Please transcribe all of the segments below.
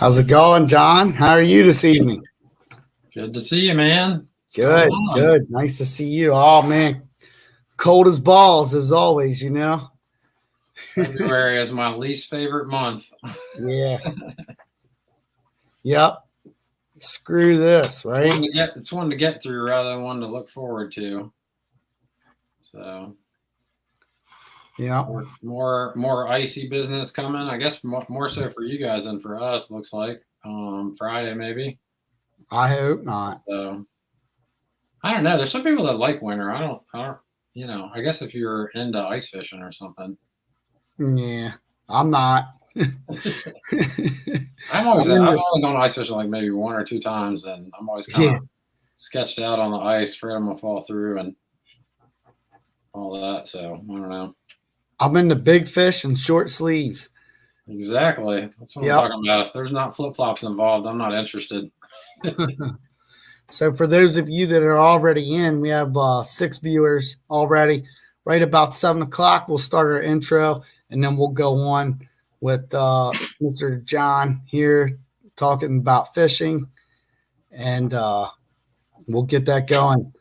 How's it going, John? How are you this evening? Good to see you, man. Good, good. Nice to see you. Oh, man. Cold as balls, as always, you know? February is my least favorite month. Yeah. Yep. Screw this, right? It's one to get through rather than one to look forward to. So, yeah. More icy business coming. I guess more so for you guys than for us. Looks like Friday maybe. I hope not. So, I don't know. There's some people that like winter. I don't. You know, I guess if you're into ice fishing or something. Yeah, I'm not. I've only gone ice fishing like maybe one or two times, and I'm always kind of sketched out on the ice, afraid I'm gonna fall through and all that. So I don't know. I'm into big fish and short sleeves. Exactly. That's what I'm talking about. If there's not flip flops involved, I'm not interested. So for those of you that are already in, we have 6 viewers already. Right about 7 o'clock, we'll start our intro, and then we'll go on with Mr. John here talking about fishing, and we'll get that going.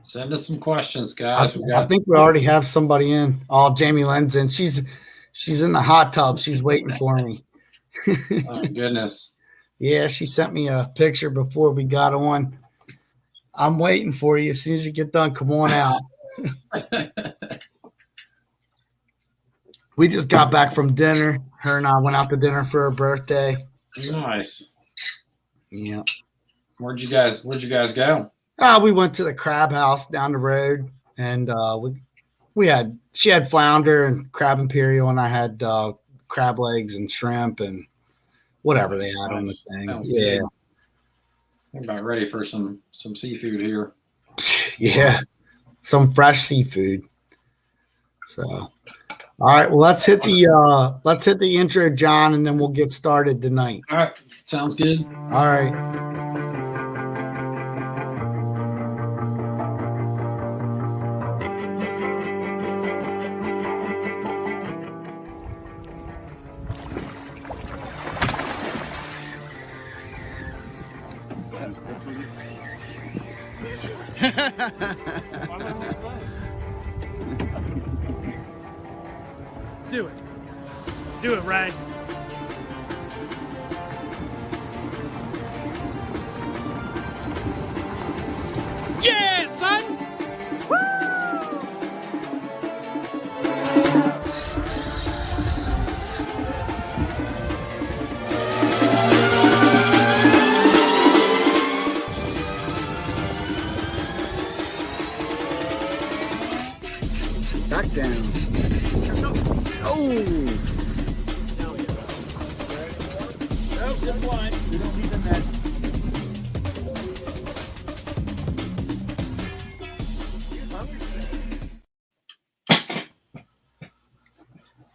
Send us some questions, guys. I think we already have somebody in. Oh, Jamie Lynn's in. She's in the hot tub. She's waiting for me. Oh, goodness. Yeah, she sent me a picture before we got on. I'm waiting for you. As soon as you get done, come on out. We just got back from dinner. Her and I went out to dinner for her birthday. Nice. Yeah. Where'd you guys go? We went to the crab house down the road, and she had flounder and crab imperial, and I had crab legs and shrimp and whatever they had on the thing. Yeah. I'm about ready for some seafood here. Yeah. Some fresh seafood. So, all right. Well, let's hit the intro, John, and then we'll get started tonight. All right. Sounds good. All right. Do it, Rag. Yeah, son! Woo! Back down. Oh! We don't need the net.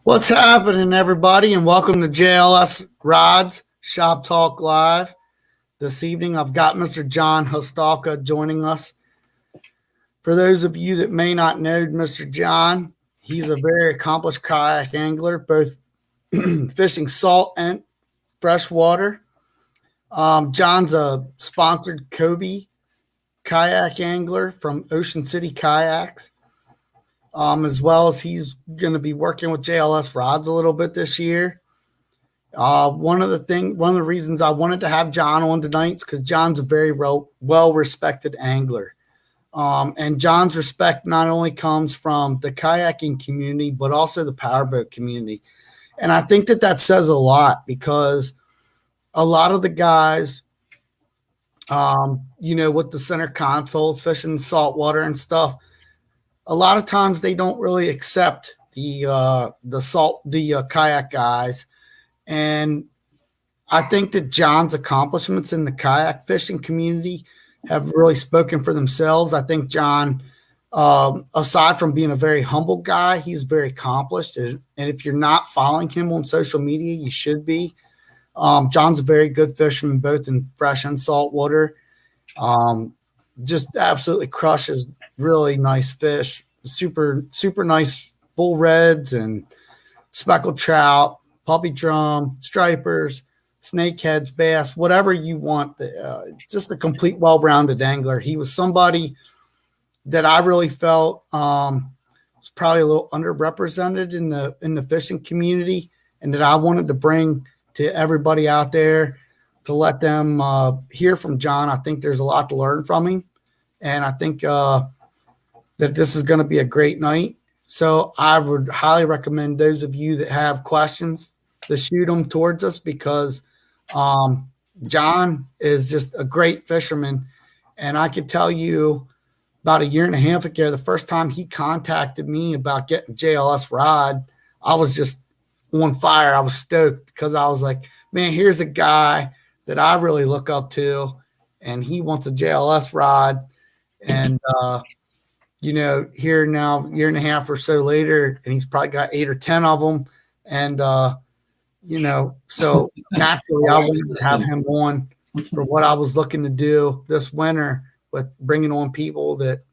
What's happening, everybody, and welcome to JLS Rods Shop Talk Live. This evening, I've got Mr. John Hostalka joining us. For those of you that may not know Mr. John, he's a very accomplished kayak angler, both fishing salt and freshwater. John's a sponsored Kobe kayak angler from Ocean City Kayaks, as well as he's going to be working with JLS Rods a little bit this year. One of the reasons I wanted to have John on tonight is because John's a very well-respected angler. And John's respect not only comes from the kayaking community, but also the powerboat community. And I think that says a lot, because a lot of the guys, with the center consoles, fishing saltwater and stuff, a lot of times they don't really accept the kayak guys. And I think that John's accomplishments in the kayak fishing community have really spoken for themselves. I think John, aside from being a very humble guy, he's very accomplished. And if you're not following him on social media, you should be. John's a very good fisherman, both in fresh and salt water. Just absolutely crushes really nice fish. Super, super nice bull reds and speckled trout, puppy drum, stripers, snakeheads, bass, whatever you want. Just a complete, well-rounded angler. He was somebody that I really felt was probably a little underrepresented in the fishing community, and that I wanted to bring to everybody out there to let them hear from John. I think there's a lot to learn from him, and I think that this is going to be a great night. So I would highly recommend those of you that have questions to shoot them towards us, because John is just a great fisherman. And I could tell you, about a year and a half ago, the first time he contacted me about getting JLS rod, I was just on fire. I was stoked, because I was like, man, here's a guy that I really look up to, and he wants a JLS rod. And, here now, year and a half or so later, and he's probably got 8 or 10 of them. And, so naturally I wanted to have him on for what I was looking to do this winter, with bringing on people that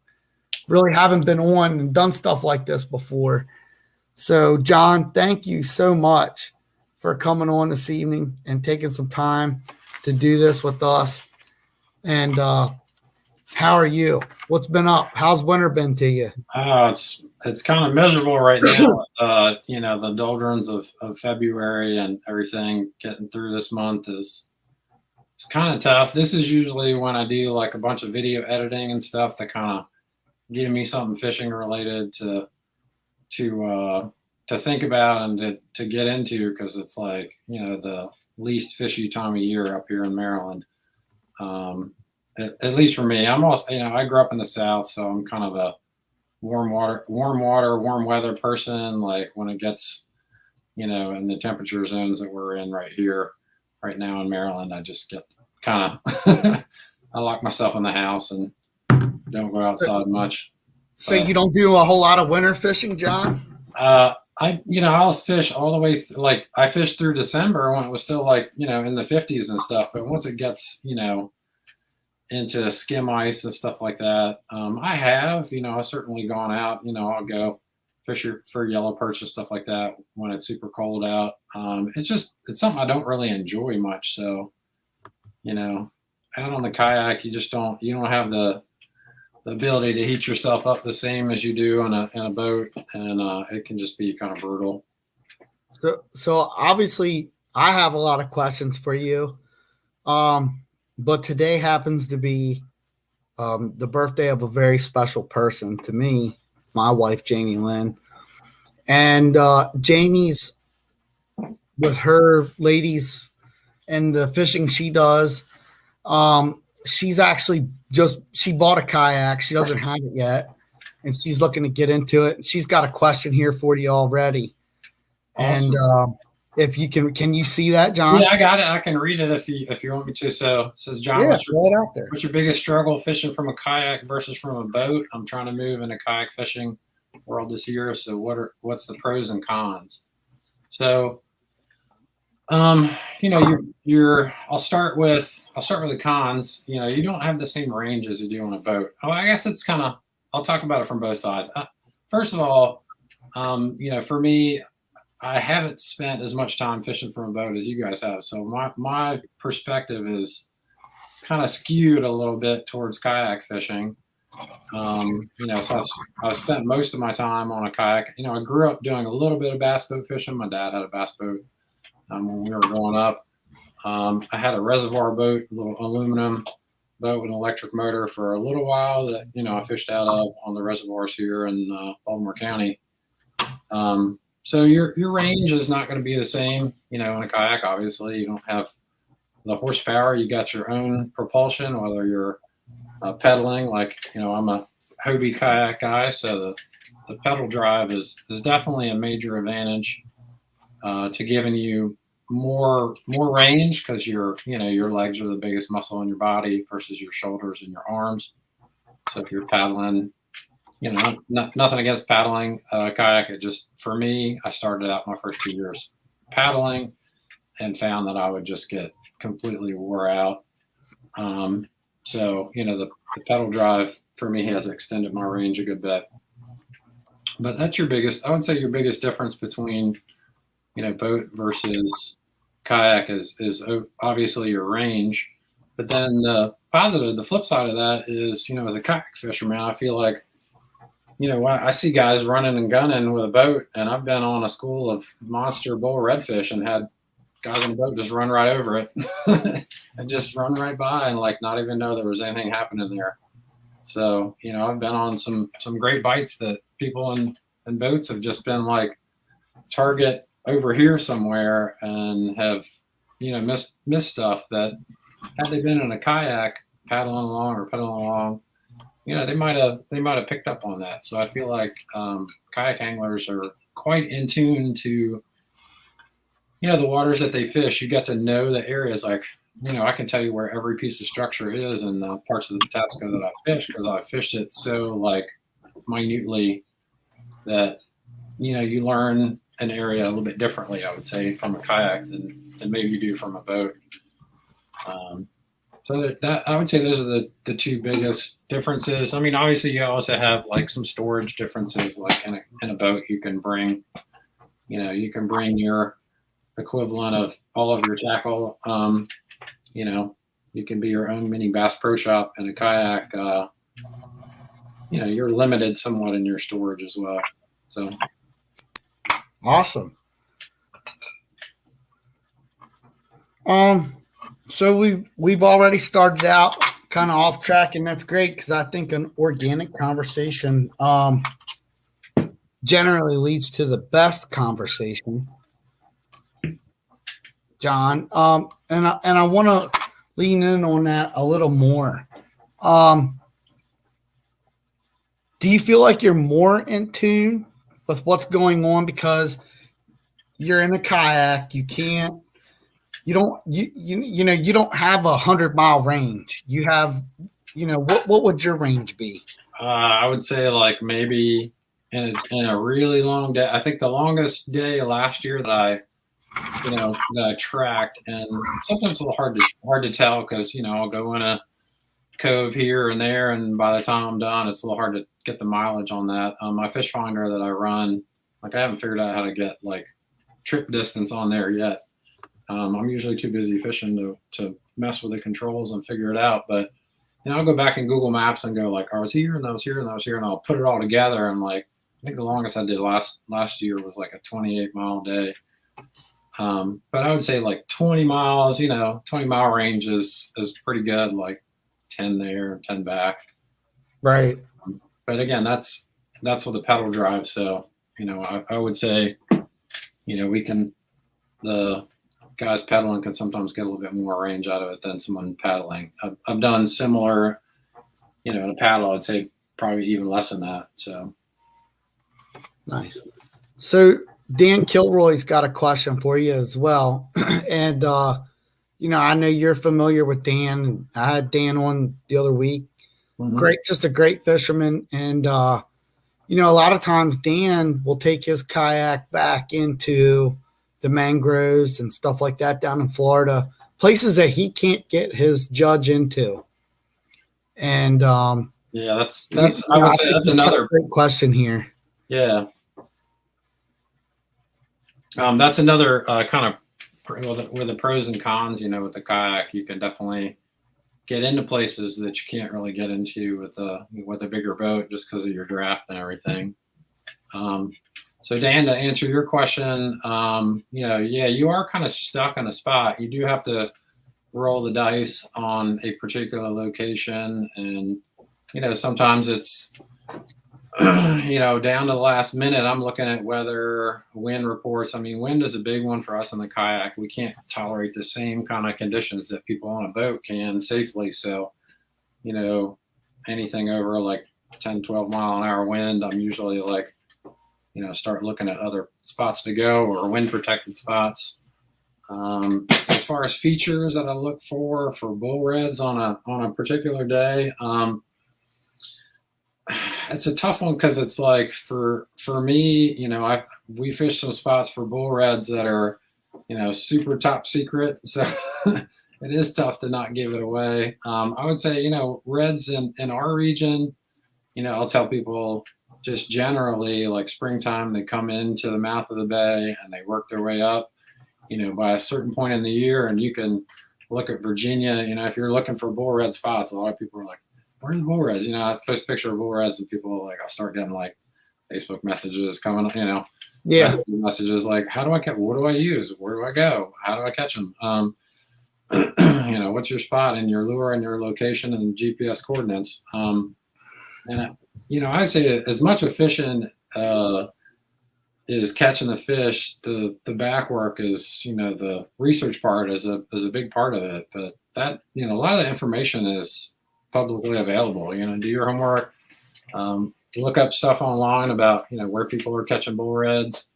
really haven't been on and done stuff like this before. So, John, thank you so much for coming on this evening and taking some time to do this with us. And how are you? What's been up? How's winter been to you? It's kind of miserable right now. The doldrums of February and everything. Getting through this month it's kind of tough. This is usually when I do like a bunch of video editing and stuff to kind of give me something fishing related to think about and to get into, because it's like, the least fishy time of year up here in Maryland. At least for me. I'm also, I grew up in the South, so I'm kind of a warm weather person. Like when it gets, in the temperature zones that we're in right now in Maryland, I just get kind of I lock myself in the house and don't go outside much. So you don't do a whole lot of winter fishing, John? I'll fish all the way like I fished through December when it was still like, in the 50s and stuff. But once it gets, into skim ice and stuff like that, I have, I've certainly gone out, I'll go fish for yellow perch and stuff like that when it's super cold out. It's something I don't really enjoy much. So, out on the kayak, you don't have the ability to heat yourself up the same as you do in a boat, and it can just be kind of brutal. So obviously I have a lot of questions for you. But today happens to be the birthday of a very special person to me, my wife, Janie Lynn. And Janie's, with her ladies and the fishing she does, she's actually she bought a kayak. She doesn't have it yet, and she's looking to get into it. She's got a question here for you already. Awesome. And if you can you see that, John? Yeah, I got it. I can read it if you want me to. So it says, John, yeah, what's your biggest struggle fishing from a kayak versus from a boat? I'm trying to move into kayak fishing world this year. So what's the pros and cons? So I'll start with the cons. You don't have the same range as you do on a boat. Oh, I guess it's kind of, I'll talk about it from both sides. First of all, for me, I haven't spent as much time fishing from a boat as you guys have. So my perspective is kind of skewed a little bit towards kayak fishing. So I've spent most of my time on a kayak. I grew up doing a little bit of bass boat fishing. My dad had a bass boat when we were growing up. I had a reservoir boat, a little aluminum boat with an electric motor for a little while that, I fished out of on the reservoirs here in Baltimore County. So your range is not going to be the same, in a kayak. Obviously, you don't have the horsepower. You got your own propulsion, whether you're pedaling. Like, I'm a Hobie kayak guy, so the pedal drive is definitely a major advantage to giving you more range, because your legs are the biggest muscle in your body versus your shoulders and your arms. So if you're paddling, nothing against paddling kayak. It just, for me, I started out my first 2 years paddling and found that I would just get completely wore out. So, the pedal drive for me has extended my range a good bit. But that's I would say your biggest difference between boat versus kayak is obviously your range. But then the flip side of that is, as a kayak fisherman, I feel like, when I see guys running and gunning with a boat, and I've been on a school of monster bull redfish and had guys on the boat just run right over it and just run right by and like not even know there was anything happening there. So, I've been on some great bites that people in boats have just been like, target over here somewhere, and have, missed stuff that had they been in a kayak paddling along or pedaling along, they might have picked up on that. So I feel like kayak anglers are quite in tune to, the waters that they fish. You get to know the areas. Like, I can tell you where every piece of structure is in the parts of the Patapsco that I fish, because I fished it so like minutely that, you learn an area a little bit differently, I would say, from a kayak than maybe you do from a boat. So that I would say those are the two biggest differences. I mean, obviously you also have like some storage differences. Like in a boat, you can bring your equivalent of all of your tackle. You can be your own mini Bass Pro Shop. In a kayak, you're limited somewhat in your storage as well. So awesome. So we've already started out kind of off track, and that's great, because I think an organic conversation generally leads to the best conversation, John. And I want to lean in on that a little more. Do you feel like you're more in tune with what's going on because you're in a kayak? You don't have 100-mile range. You have, what would your range be? I would say like maybe in a really long day. I think the longest day last year that I tracked, and sometimes it's a little hard to tell, because I'll go in a cove here and there, and by the time I'm done, it's a little hard to get the mileage on that. My fish finder that I run, like, I haven't figured out how to get like trip distance on there yet. I'm usually too busy fishing to mess with the controls and figure it out. But I'll go back in Google Maps and go like, I was here and I was here and I was here, and I'll put it all together. And like, I think the longest I did last year was like a 28-mile day. But I would say like 20 miles, 20-mile range is pretty good. Like 10 there, 10 back. Right. But again, that's with a pedal drive. So, I would say, the guys pedaling can sometimes get a little bit more range out of it than someone paddling. I've done similar, in a paddle, I'd say probably even less than that. So nice. So Dan Kilroy's got a question for you as well. And, I know you're familiar with Dan. I had Dan on the other week. Mm-hmm. Just a great fisherman. And, a lot of times Dan will take his kayak back into the mangroves and stuff like that down in Florida, places that he can't get his judge into. And yeah, that's I would say that's another great question here. Yeah. That's another kind of with the pros and cons. With the kayak, you can definitely get into places that you can't really get into with a bigger boat, just because of your draft and everything. So Dan, to answer your question, you are kind of stuck in a spot. You do have to roll the dice on a particular location, and sometimes it's down to the last minute. I'm looking at weather, wind reports. I mean, wind is a big one for us in the kayak. We can't tolerate the same kind of conditions that people on a boat can safely. So, anything over like 10, 12 mile an hour wind, I'm usually like, start looking at other spots to go, or wind protected spots. As far as features that I look for bull reds on a particular day, it's a tough one, because it's like for me, we fish some spots for bull reds that are, super top secret. So it is tough to not give it away. I would say, reds in our region, I'll tell people just generally, like springtime, they come into the mouth of the bay and they work their way up, by a certain point in the year. And you can look at Virginia, if you're looking for bull red spots, a lot of people are like, where's the bull reds? I post a picture of bull reds and people are like, I'll start getting like Facebook messages coming, messages like, how do I catch, what do I use? Where do I go? How do I catch them? What's your spot and your lure and your location and GPS coordinates? I say as much of fishing is catching the fish, the back work is, the research part is a big part of it. But that, a lot of the information is publicly available. Do your homework, look up stuff online about, where people are catching bull reds.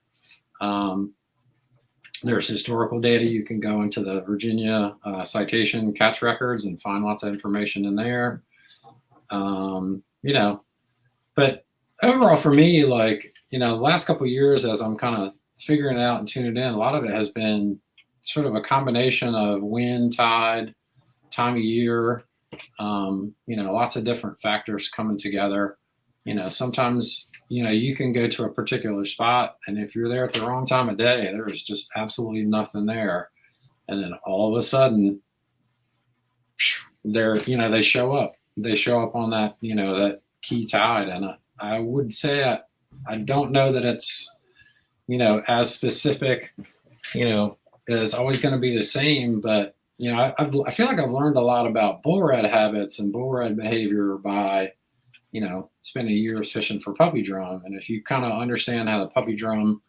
There's historical data. You can go into the Virginia citation catch records and find lots of information in there. But overall for me, like, the last couple of years, as I'm kind of figuring it out and tuning it in, a lot of it has been sort of a combination of wind, tide, time of year, lots of different factors coming together. Sometimes, you can go to a particular spot, and if you're there at the wrong time of day, there is just absolutely nothing there. And then all of a sudden, they show up. They show up on that, that key tide. And I would say I don't know that it's, as specific, it's always going to be the same. But, I feel like I've learned a lot about bull red habits and bull red behavior by, spending years fishing for puppy drum. And if you kind of understand how the puppy drum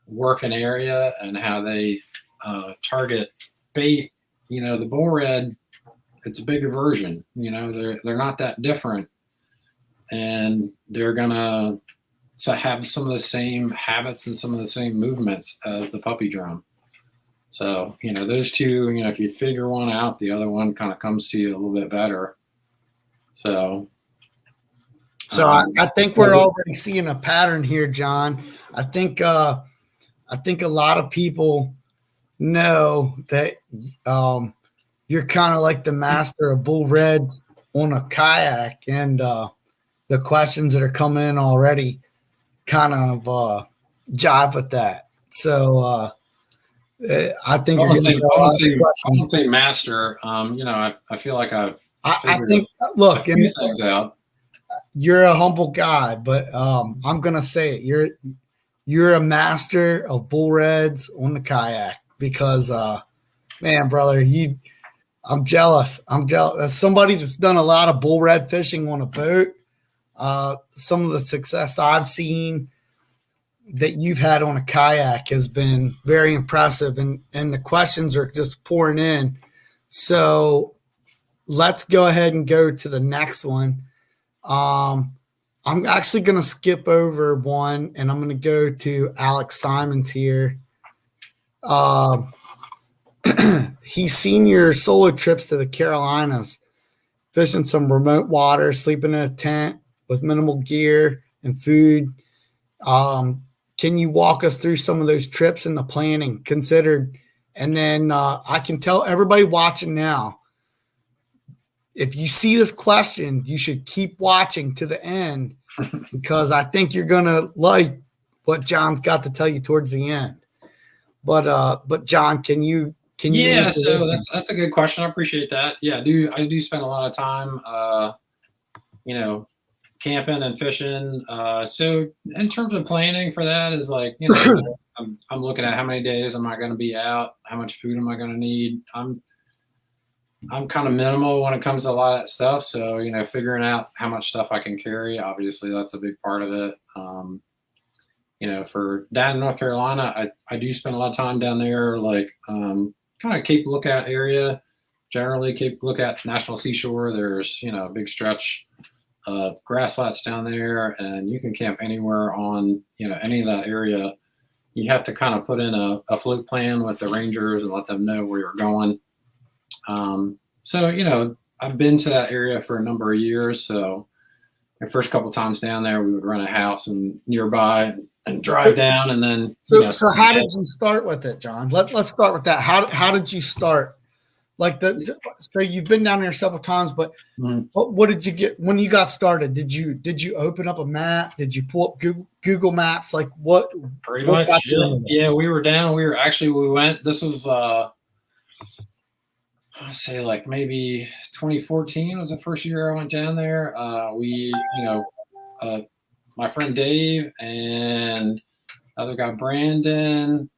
work an area and how they target bait, the bull red, it's a bigger version. They're not that different, and they're gonna have some of the same habits and some of the same movements as the puppy drum. So those two, if you figure one out, the other one kind of comes to you a little bit better. So I think we're already seeing a pattern here, John. I think a lot of people know that you're kind of like the master of bull reds on a kayak, and the questions that are coming in already kind of jive with that. So I think I won't say master. I feel like I think look, a few things out. You're a humble guy, but I'm gonna say it. You're a master of bull reds on the kayak because, man, brother, I'm jealous. I'm jealous. As somebody that's done a lot of bull red fishing on a boat, some of the success I've seen that you've had on a kayak has been very impressive, and the questions are just pouring in. So let's go ahead and go to the next one. I'm actually going to skip over one, and I'm going to go to Alex Simons here. He's seen your solo trips to the Carolinas, fishing some remote water, sleeping in a tent with minimal gear and food. Can you walk us through some of those trips and the planning considered? And then I can tell everybody watching now, if you see this question, you should keep watching to the end because I think you're going to like what John's got to tell you towards the end. But John, can you? Yeah, so that's a good question. I appreciate that. Yeah, I do spend a lot of time, camping and fishing. So in terms of planning for that is like, I'm looking at how many days am I going to be out? How much food am I going to need? I'm kind of minimal when it comes to a lot of that stuff. So, figuring out how much stuff I can carry, obviously that's a big part of it. For down in North Carolina, I do spend a lot of time down there, like kind of Cape Lookout area, generally Cape Lookout National Seashore. There's, a big stretch of grass flats down there, and you can camp anywhere on, any of that area. You have to kind of put in a float plan with the rangers and let them know where you're going. So, I've been to that area for a number of years. So the first couple of times down there, we would rent a house and nearby and drive down. And then, so how did you start with it, John? Let's start with that. How did you start? Like so you've been down there several times, but what did you get when you got started? Did you open up a map? Did you pull up Google Maps? Like what? Pretty what much. Yeah, we were down. We went. This was I say like maybe 2014 was the first year I went down there. My friend Dave and other guy Brandon,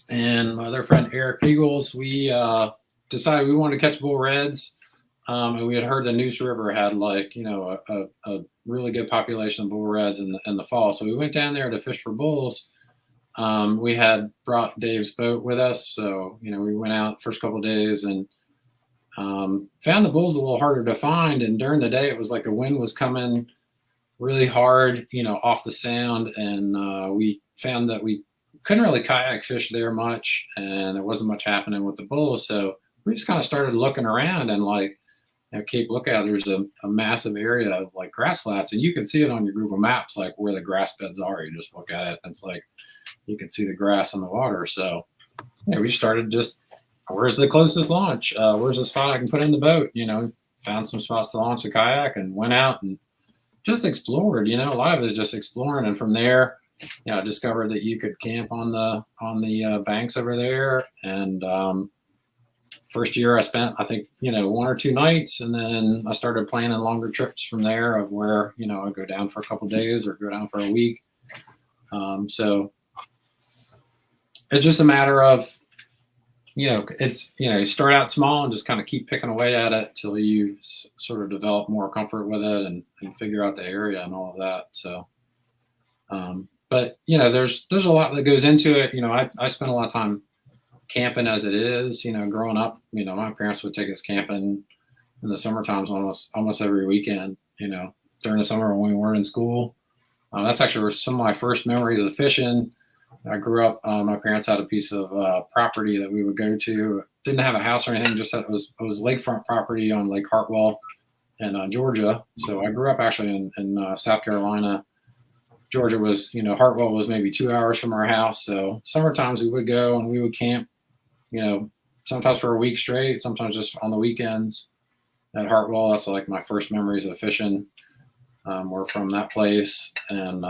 and my other friend Eric Eagles, we decided we wanted to catch bull reds, and we had heard the Neuse River had like a really good population of bull reds in the fall. So we went down there to fish for bulls. We had brought Dave's boat with us, so we went out first couple of days and found the bulls a little harder to find. And during the day, it was like the wind was coming really hard, off the sound, and we found that we couldn't really kayak fish there much, and there wasn't much happening with the bulls. So we just kind of started looking around, and like at Cape Lookout, there's a massive area of like grass flats, and you can see it on your Google Maps, like where the grass beds are. You just look at it, and it's like you can see the grass in the water. So we started just, where's the closest launch? Where's the spot I can put in the boat? Found some spots to launch the kayak and went out and just explored. A lot of it is just exploring, and from there, I discovered that you could camp on the banks over there. And first year I spent, I think, 1 or 2 nights, and then I started planning longer trips from there of where, I'd go down for a couple of days or go down for a week. So it's just a matter of, it's, you start out small and just kind of keep picking away at it till you sort of develop more comfort with it and figure out the area and all of that. So, but there's a lot that goes into it. I spent a lot of time camping as it is, growing up, my parents would take us camping in the summer times almost every weekend, during the summer when we weren't in school. That's actually some of my first memories of fishing. I grew up, my parents had a piece of property that we would go to. Didn't have a house or anything, just that it was lakefront property on Lake Hartwell in Georgia. So I grew up actually in South Carolina. Georgia was, Hartwell was maybe 2 hours from our house. So summer times we would go and we would camp, sometimes for a week straight, sometimes just on the weekends at Hartwell. That's like my first memories of fishing were from that place. And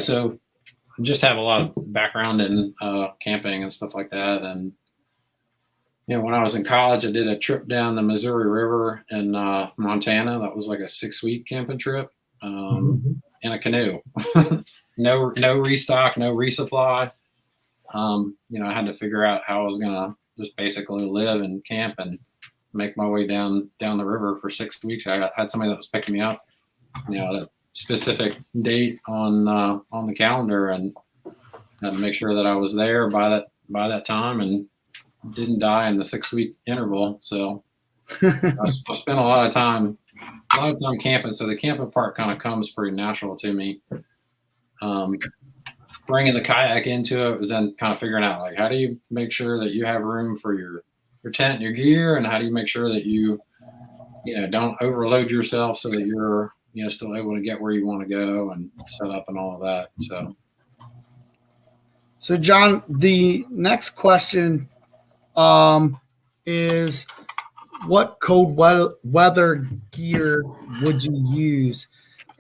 so just have a lot of background in camping and stuff like that. And when I was in college, I did a trip down the Missouri River in Montana. That was like a 6-week camping trip in a canoe. no restock, no resupply. I had to figure out how I was gonna just basically live and camp and make my way down the river for 6 weeks. I had somebody that was picking me up, at a specific date on the calendar, and had to make sure that I was there by that time and didn't die in the 6-week interval. So I spent a lot of time camping. So the camping part kind of comes pretty natural to me. Bringing the kayak into it was then kind of figuring out, like, how do you make sure that you have room for your tent and your gear, and how do you make sure that you don't overload yourself so that you're still able to get where you want to go and set up and all of that. So John, the next question is, what cold weather gear would you use?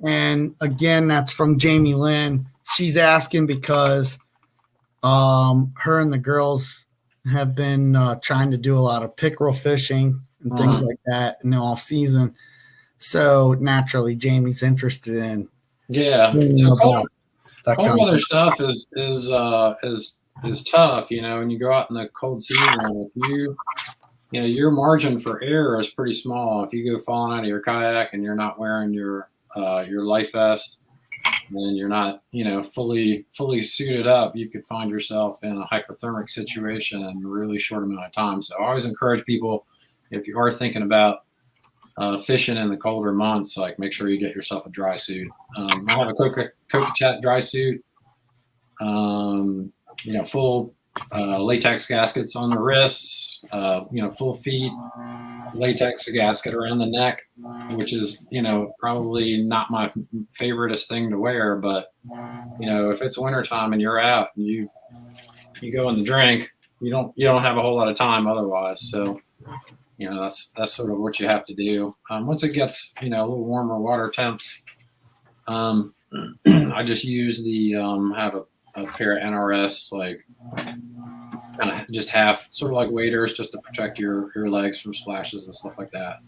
And again, that's from Jamie Lynn. She's asking because her and the girls have been trying to do a lot of pickerel fishing and things like that in the off season. So naturally, Jamie's interested in. Yeah. So cold weather stuff is tough, when you go out in the cold season. If your margin for error is pretty small. If you go falling out of your kayak and you're not wearing your life vest, and you're not, fully suited up, you could find yourself in a hypothermic situation in a really short amount of time. So I always encourage people, if you are thinking about fishing in the colder months, like, make sure you get yourself a dry suit. I have a Coca dry suit, full latex gaskets on the wrists, full feet, latex gasket around the neck, which is, probably not my favoriteest thing to wear. But, if it's wintertime and you're out and you go in the drink, you don't have a whole lot of time otherwise. So, that's sort of what you have to do. Once it gets, a little warmer water temps, I just use have a pair of NRS, like kind of just half, sort of like waders, just to protect your legs from splashes and stuff like that.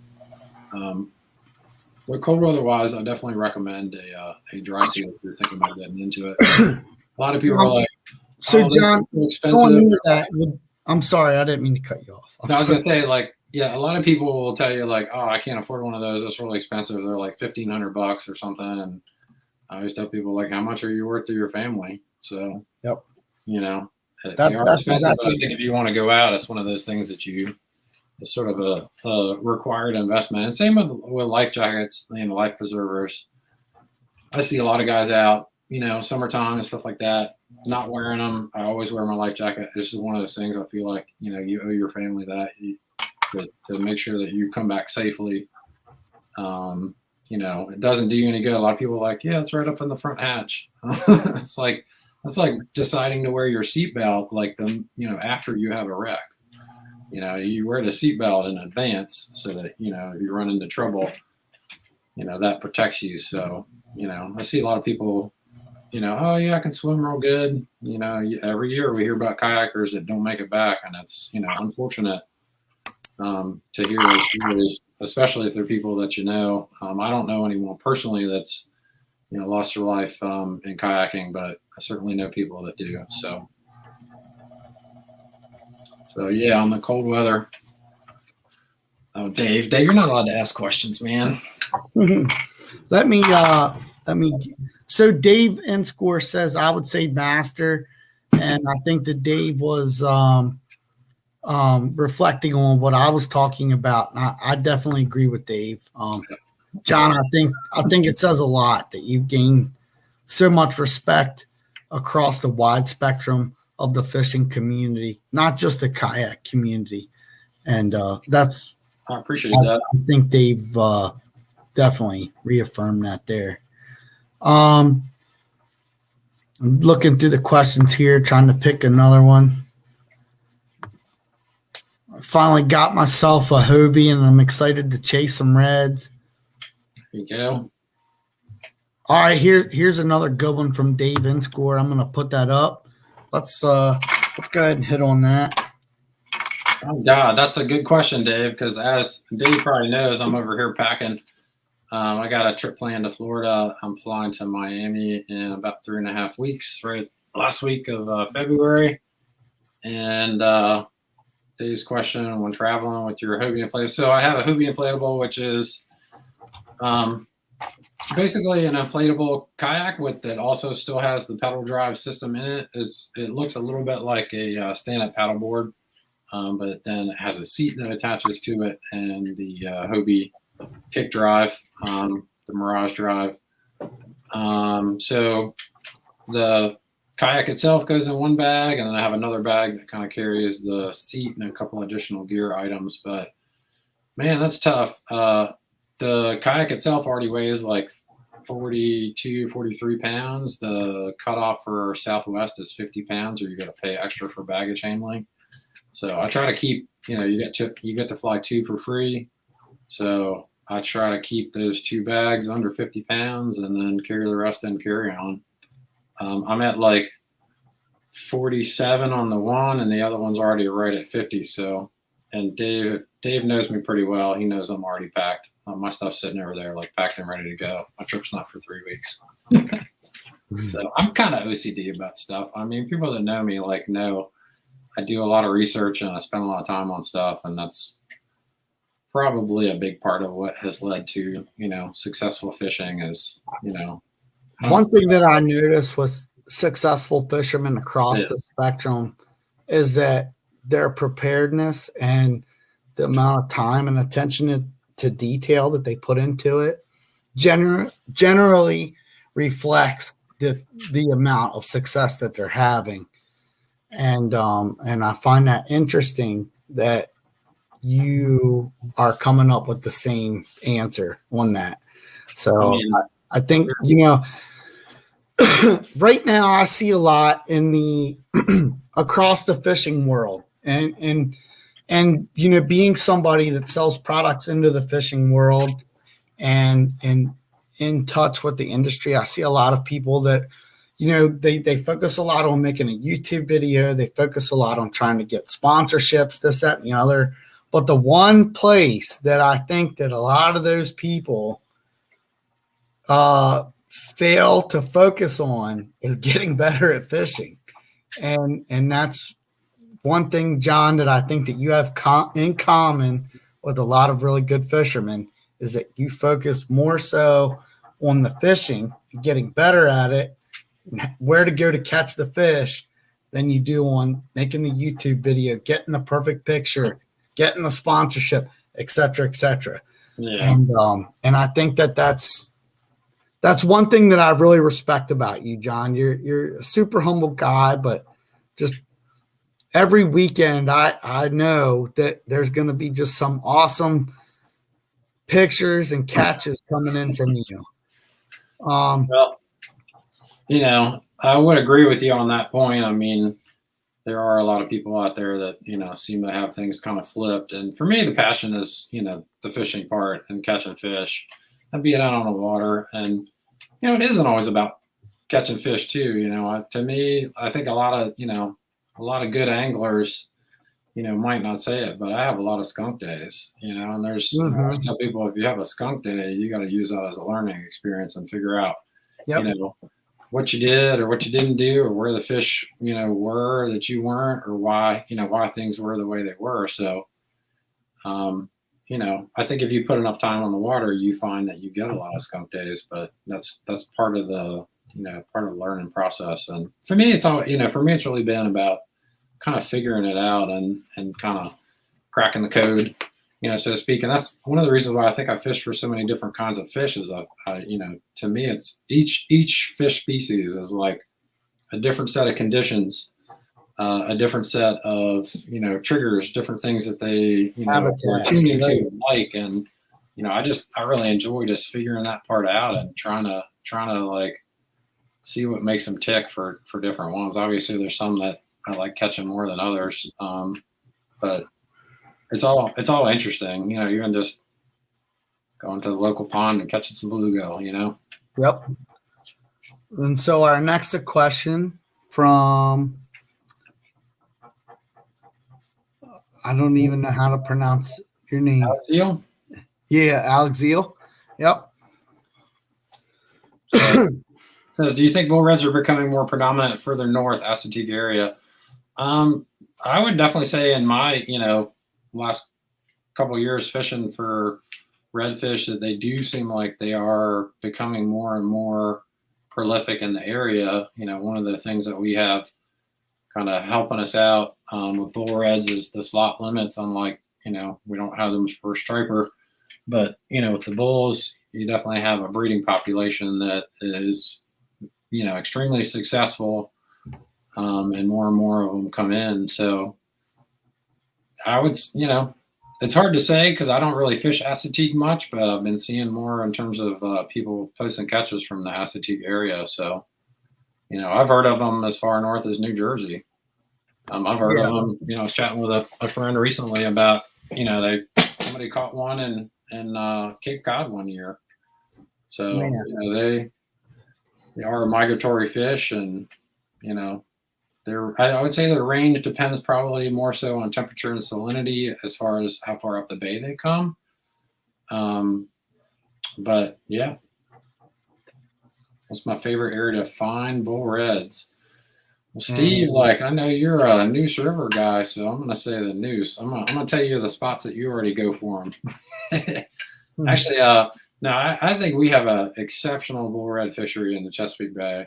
But cold weather wise, I definitely recommend a dry seal if you're thinking about getting into it. A lot of people are like, so John, expensive. I'm sorry, I didn't mean to cut you off. No, I was gonna say, like, yeah, a lot of people will tell you like, oh, I can't afford one of those. That's really expensive. They're like $1,500 or something. And I always tell people, like, how much are you worth to your family? So, yep, they are expensive. Exactly. But I think if you want to go out, it's one of those things that it's sort of a required investment. And same with life jackets and life preservers. I see a lot of guys out, summertime and stuff like that, not wearing them. I always wear my life jacket. This is one of those things I feel like, you owe your family that to make sure that you come back safely. It doesn't do you any good. A lot of people are like, yeah, it's right up in the front hatch. It's like deciding to wear your seatbelt, like after you have a wreck. You wear the seatbelt in advance so that, if you run into trouble, that protects you. So, I see a lot of people, oh yeah, I can swim real good. Every year we hear about kayakers that don't make it back, and it's, unfortunate to hear those stories, especially if they're people that I don't know anyone personally that's, lost their life in kayaking, but I certainly know people that do. So yeah, on the cold weather. Oh, Dave, you're not allowed to ask questions, man. Let me. So Dave Inscore says I would say master, and I think that Dave was reflecting on what I was talking about. And I definitely agree with Dave. John, I think it says a lot that you gain so much respect across the wide spectrum of the fishing community, not just the kayak community. And I appreciate that. I think Dave definitely reaffirmed that there. I'm looking through the questions here, trying to pick another one. I finally got myself a Hobie, and I'm excited to chase some reds. There you go. All right, here's another good one from Dave Inscore. I'm going to put that up. Let's go ahead and hit on that. Oh God, that's a good question, Dave. Because as Dave probably knows, I'm over here packing. I got a trip planned to Florida. I'm flying to Miami in about 3.5 weeks, right last week of February. And Dave's question: when traveling with your Hobie inflatable. So I have a Hobie inflatable, which is basically an inflatable kayak that also still has the pedal drive system in it. It looks a little bit like a stand-up paddleboard, but then it has a seat that attaches to it, and the Hobie kick drive, the Mirage drive. So the kayak itself goes in one bag, and then I have another bag that kind of carries the seat and a couple additional gear items. But man, that's tough. The kayak itself already weighs like 42, 43 pounds. The cutoff for Southwest is 50 pounds, or you got to pay extra for baggage handling. So I try to keep, you get to fly 2 for free. So I try to keep those 2 bags under 50 pounds and then carry the rest in carry-on. I'm at like 47 on the one, and the other one's already right at 50. So, and Dave knows me pretty well. He knows I'm already packed. My stuff's sitting over there, like packed and ready to go. My trip's not for 3 weeks. So I'm kind of OCD about stuff. I mean, people that know me know I do a lot of research and I spend a lot of time on stuff, and that's probably a big part of what has led to, successful fishing is, One thing that I noticed with successful fishermen across the spectrum is that their preparedness and the amount of time and attention to detail that they put into it generally reflects the amount of success that they're having. And I find that interesting that you are coming up with the same answer on that. So I think, right now I see a lot in the across the fishing world, and being somebody that sells products into the fishing world and in touch with the industry, I see a lot of people that they focus a lot on making a YouTube video. They focus a lot on trying to get sponsorships, this, that, and the other. But the one place that I think that a lot of those people fail to focus on is getting better at fishing. And that's one thing, John, that I think that you have in common with a lot of really good fishermen is that you focus more so on the fishing, getting better at it, where to go to catch the fish than you do on making the YouTube video, getting the perfect picture, getting the sponsorship, et cetera, et cetera. Yeah. And I think that's one thing that I really respect about you, John. You're a super humble guy, but just every weekend I know that there's going to be just some awesome pictures and catches coming in from you. Well, I would agree with you on that point. I mean, there are a lot of people out there that, seem to have things kind of flipped. And for me, the passion is, the fishing part and catching fish and being out on the water. And, it isn't always about catching fish too. To me, I think a lot of good anglers, might not say it, but I have a lot of skunk days, and there's, I tell people, if you have a skunk day, you got to use that as a learning experience and figure out, what you did or what you didn't do, or where the fish, were that you weren't, or why things were the way they were. So, I think if you put enough time on the water, you find that you get a lot of skunk days, but that's part of the, part of the learning process. And for me, it's really been about kind of figuring it out and kind of cracking the code, so to speak. And that's one of the reasons why I think I fish for so many different kinds of fish is, to me, it's each fish species is like a different set of conditions, a different set of, triggers, different things that they, are tuning to like. And, I really enjoy just figuring that part out and trying to like see what makes them tick for different ones. Obviously there's some that I like catching more than others. But it's all interesting, even just going to the local pond and catching some bluegill, Yep. And so our next question from, I don't even know how to pronounce your name. Alexiel? Yeah, Alexiel. Yep. Says, do you think bull reds are becoming more predominant further north, Assateague area? I would definitely say in my, last couple of years fishing for redfish that they do seem like they are becoming more and more prolific in the area. One of the things that we have kind of helping us out with bull reds is the slot limits. Unlike, we don't have them for striper, but, with the bulls, you definitely have a breeding population that is, extremely successful. And more of them come in. So I would, it's hard to say because I don't really fish Assateague much, but I've been seeing more in terms of people posting catches from the Assateague area. So, I've heard of them as far north as New Jersey. I've heard of them, I was chatting with a friend recently about, somebody caught one in Cape Cod one year. So, they are a migratory fish and, I would say their range depends probably more so on temperature and salinity as far as how far up the bay they come. But yeah, that's my favorite area to find bull reds. Well, Steve, I know you're a Neuse River guy, so I'm going to say the Neuse. I'm going to tell you the spots that you already go for them. Actually, no, I think we have an exceptional bull red fishery in the Chesapeake Bay.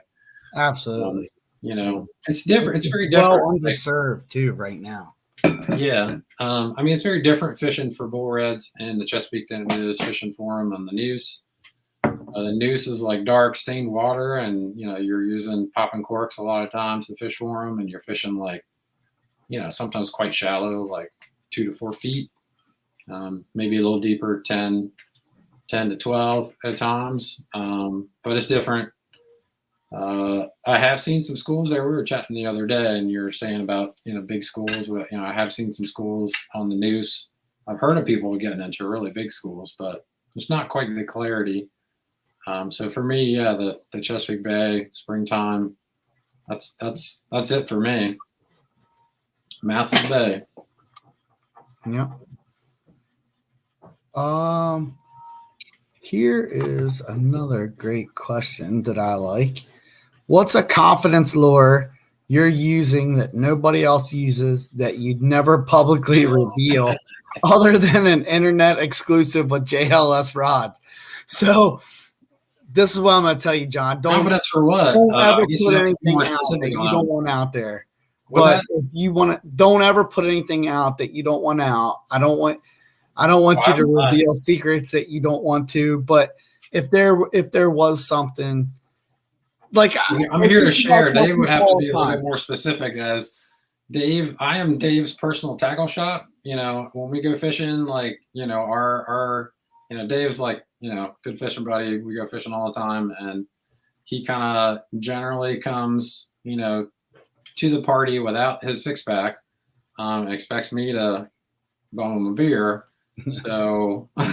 Absolutely. It's different. It's very different. Well underserved too right now. Yeah. It's very different fishing for bull reds in the Chesapeake than it is fishing for them on the Neuse. The Neuse is like dark stained water, and you're using popping corks a lot of times to fish for them, and you're fishing like, sometimes quite shallow, like 2 to 4 feet, maybe a little deeper, 10 to 12 at times. But it's different. I have seen some schools there. We were chatting the other day, and you were saying about big schools. I have seen some schools on the news. I've heard of people getting into really big schools, but it's not quite the clarity. So for me, yeah, the Chesapeake Bay springtime. That's it for me. Mathis Bay. Yeah. Here is another great question that I like. What's a confidence lure you're using that nobody else uses that you'd never publicly reveal other than an internet exclusive with JLS Rods? So this is what I'm going to tell you, John. Confidence for what? Don't ever I guess put you have to be anything more out that specific you on don't that. want out there. What's But that? if you want to, don't ever put anything out that you don't want out. I don't want you to reveal secrets that you don't want to. But if there was something like I'm here to share. Dave would have to be a little bit more specific as Dave. I am Dave's personal tackle shop. When we go fishing, like, our Dave's like, good fishing buddy. We go fishing all the time. And he kind of generally comes, to the party without his 6-pack, expects me to bum him a beer. So, I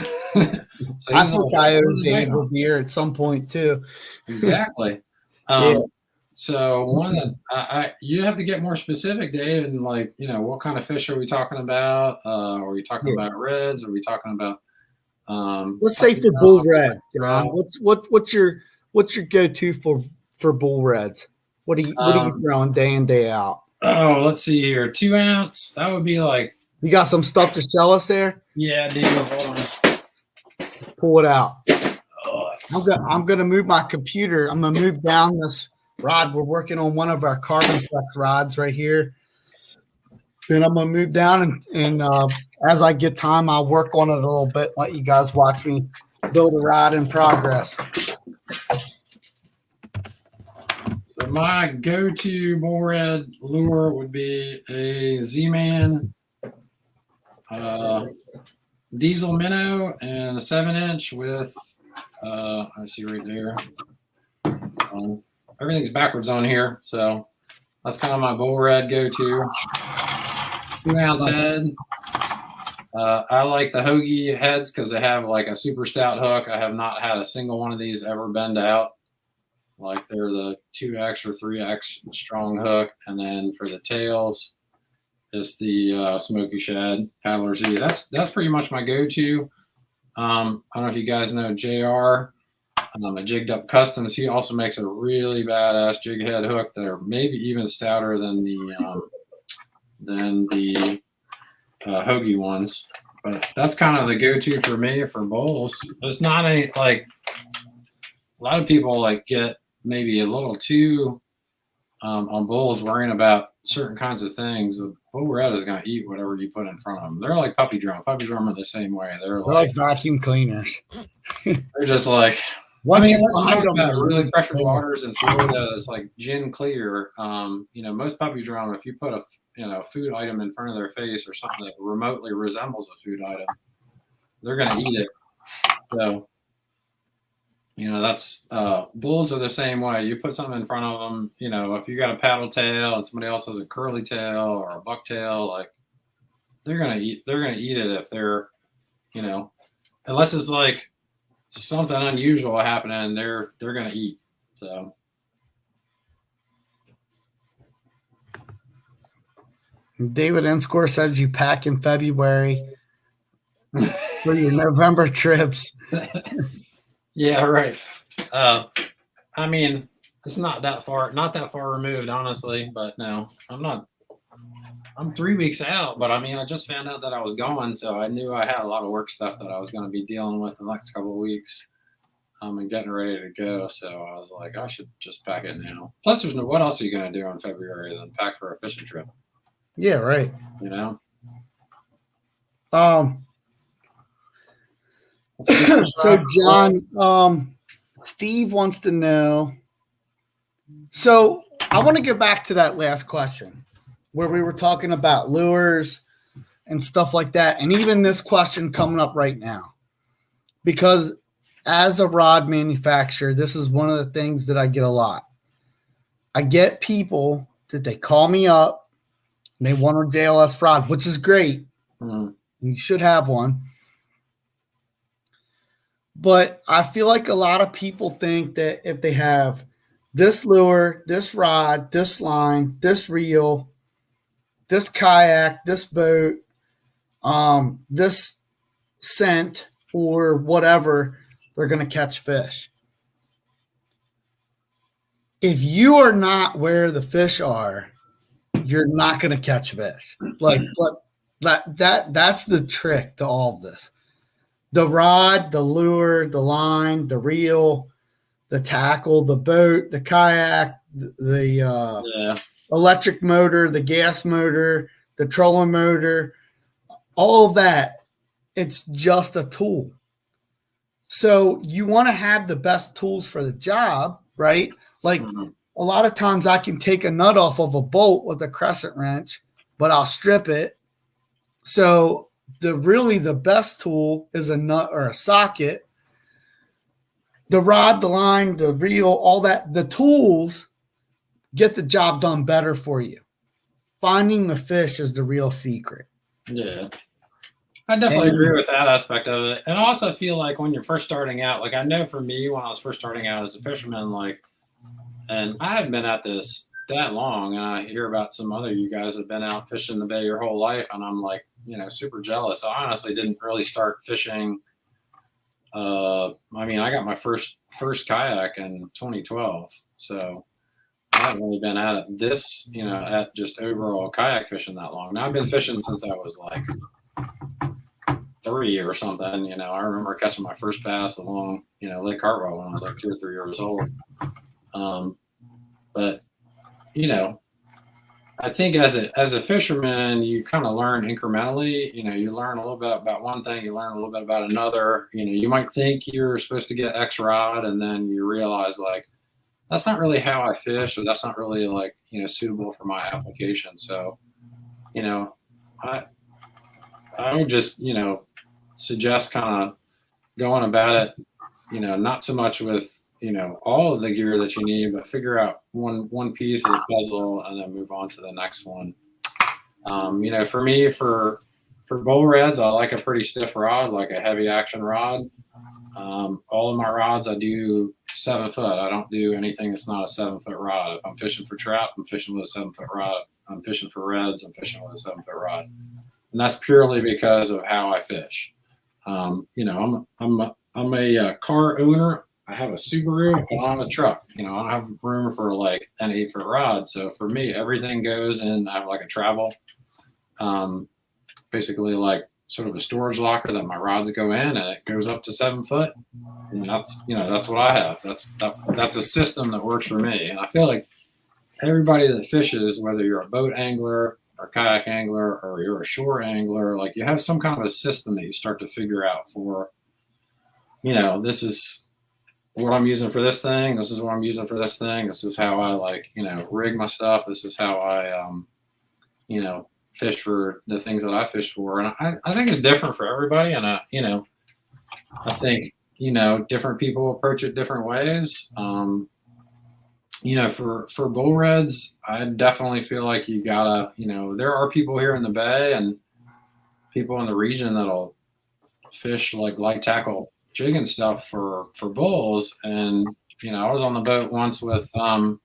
think I owe Dave a beer at some point too. Exactly. Yeah. So one that you have to get more specific, Dave, and like, what kind of fish are we talking about? Are we talking about reds? Are we talking about let's say for bull reds, John? What's your go-to for bull reds? What are you throwing day in, day out? Oh, let's see here. 2 ounce. That would be like, you got some stuff to sell us there? Yeah, Dave, hold on. Pull it out. I'm gonna move my computer. I'm gonna move down this rod. We're working on one of our carbon flex rods right here. Then I'm gonna move down and as I get time, I'll work on it a little bit. Let you guys watch me build a rod in progress. So my go-to bull red lure would be a Z-Man diesel minnow and a 7-inch with I see right there. Everything's backwards on here, so that's kind of my bull red go-to. 2 ounce head. I like the Hoagie heads because they have like a super stout hook. I have not had a single one of these ever bend out. Like they're the 2X or 3X strong hook. And then for the tails, it's the Smoky Shad Paddler Z. That's pretty much my go-to. I don't know if you guys know JR, a Jigged Up Customs. He also makes a really badass jig head hook that are maybe even stouter than the Hoagie ones. But that's kind of the go-to for me for bulls. It's not any like a lot of people like get maybe a little too on bulls worrying about certain kinds of things. The bull red is going to eat whatever you put in front of them. They're like puppy drum. Puppy drum are the same way. They're like vacuum cleaners. They're just like, let's talk about really pressured waters in Florida. It's like gin clear. Most puppy drum, if you put a food item in front of their face or something that remotely resembles a food item, they're going to eat it. So, that's bulls are the same way. You put something in front of them, if you got a paddle tail and somebody else has a curly tail or a buck tail, like they're going to eat it if they're, unless it's like something unusual happening, they're going to eat. So. David Enscore says you pack in February for your November trips. Yeah, right. I mean, it's not that far removed, honestly, but no, I'm 3 weeks out, but I mean, I just found out that I was going, so I knew I had a lot of work stuff that I was going to be dealing with the next couple of weeks. And getting ready to go, so I was like, I should just pack it now. Plus, what else are you going to do in February than pack for a fishing trip? Yeah, right. So John, Steve wants to know. So I want to go back to that last question where we were talking about lures and stuff like that, and even this question coming up right now, because as a rod manufacturer, this is one of the things that I get a lot. I get people that they call me up and they want a JLS rod, which is great. Mm. You should have one. But I feel like a lot of people think that if they have this lure, this rod, this line, this reel, this kayak, this boat, this scent, or whatever, they're going to catch fish. If you are not where the fish are, you're not going to catch fish. Like that's the trick to all of this. The rod, the lure, the line, the reel, the tackle, the boat, the kayak, the electric motor, the gas motor, the trolling motor, all of that, it's just a tool. So you want to have the best tools for the job, right? Like a lot of times I can take a nut off of a bolt with a crescent wrench, but I'll strip it. So the best tool is a nut or a socket. The rod, the line, the reel, all that, the tools get the job done better for you. Finding the fish is the real secret. Yeah. I definitely agree with that aspect of it. And I also feel like when you're first starting out, like I know for me, when I was first starting out as a fisherman, like, and I haven't been at this that long, and I hear about some other you guys that have been out fishing the bay your whole life, and I'm like, super jealous. I honestly didn't really start fishing. I got my first kayak in 2012, so I haven't really been at it this, at just overall kayak fishing that long. Now I've been fishing since I was like 3 or something. I remember catching my first bass along, Lake Hartwell when I was like 2 or 3 years old. But I think as a fisherman, you kind of learn incrementally. You learn a little bit about one thing, you learn a little bit about another. You might think you're supposed to get X rod, and then you realize like that's not really how I fish, or that's not really like suitable for my application. So, I would just suggest kind of going about it, not so much with all of the gear that you need, but figure out one piece of the puzzle and then move on to the next one. For me, for bull reds, I like a pretty stiff rod, like a heavy action rod. All of my rods, I do 7 foot. I don't do anything that's not a 7 foot rod. If I'm fishing for trout, I'm fishing with a 7 foot rod. If I'm fishing for reds, I'm fishing with a 7 foot rod. And that's purely because of how I fish. I'm a car owner. I have a Subaru, I don't have a truck. I don't have room for like an 8 foot rod. So for me, everything goes in. I have like a travel, basically like sort of a storage locker that my rods go in, and it goes up to 7 foot. And that's what I have. That's a system that works for me. And I feel like everybody that fishes, whether you're a boat angler or kayak angler or you're a shore angler, like you have some kind of a system that you start to figure out for, this is what I'm using for this thing. This is what I'm using for this thing. This is how I rig my stuff. This is how I, fish for the things that I fish for. And I think it's different for everybody. And I think, different people approach it different ways. For bull reds, I definitely feel like you gotta, there are people here in the bay and people in the region that'll fish like light tackle jigging stuff for bulls. And I was on the boat once with who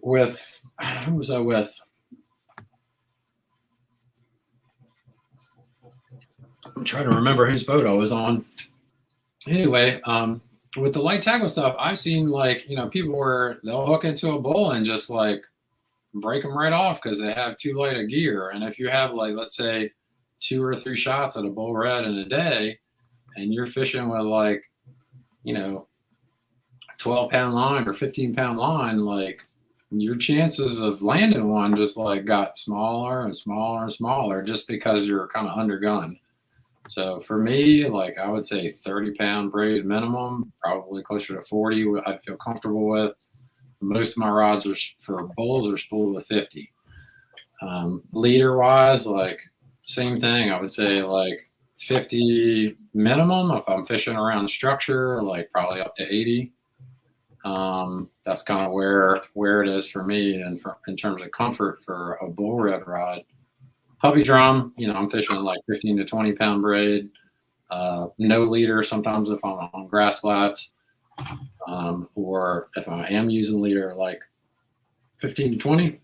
was I with? I'm trying to remember whose boat I was on. Anyway, with the light tackle stuff, I've seen people where they'll hook into a bull and just like break them right off because they have too light a gear. And if you have let's say 2 or 3 shots at a bull red in a day, and you're fishing with 12-pound line or 15-pound line, your chances of landing one just got smaller and smaller and smaller just because you're kind of undergunned. So for me, I would say 30-pound braid minimum, probably closer to 40. I'd feel comfortable with. Most of my rods for bulls are spooled with 50. Leader wise, same thing. I would say 50 minimum if I'm fishing around structure, probably up to 80. That's kind of where it is for me, and in terms of comfort for a bull red rod. Puppy drum, I'm fishing like 15 to 20 pound braid, no leader sometimes if I'm on grass flats, or if I am using leader, like 15 to 20.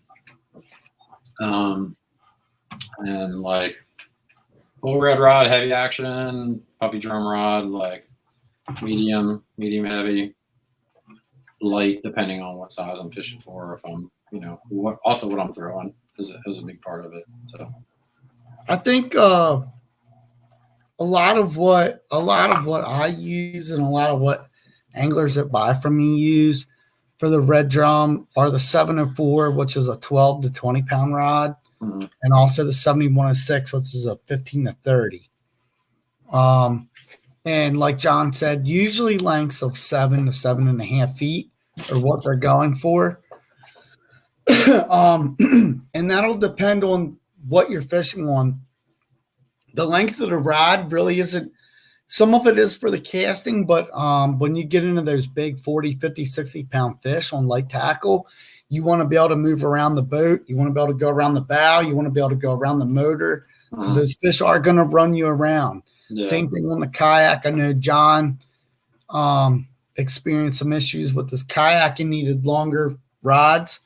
And like bull red rod, heavy action, puppy drum rod, like medium heavy, light, depending on what size I'm fishing for. If I'm, what I'm throwing is a big part of it. So I think a lot of what I use and a lot of what anglers that buy from me use for the red drum are the 704, which is a 12 to 20 pound rod, and also the 7106, which is a 15 to 30. And like John said, usually lengths of 7 to 7.5 feet are what they're going for. And that'll depend on what you're fishing on. The length of the rod really isn't, some of it is for the casting, but when you get into those big 40, 50, 60 pound fish on light tackle, you want to be able to move around the boat. You want to be able to go around the bow. You want to be able to go around the motor, because those fish are going to run you around. Yeah. Same thing on the kayak. I know John experienced some issues with his kayak and needed longer rods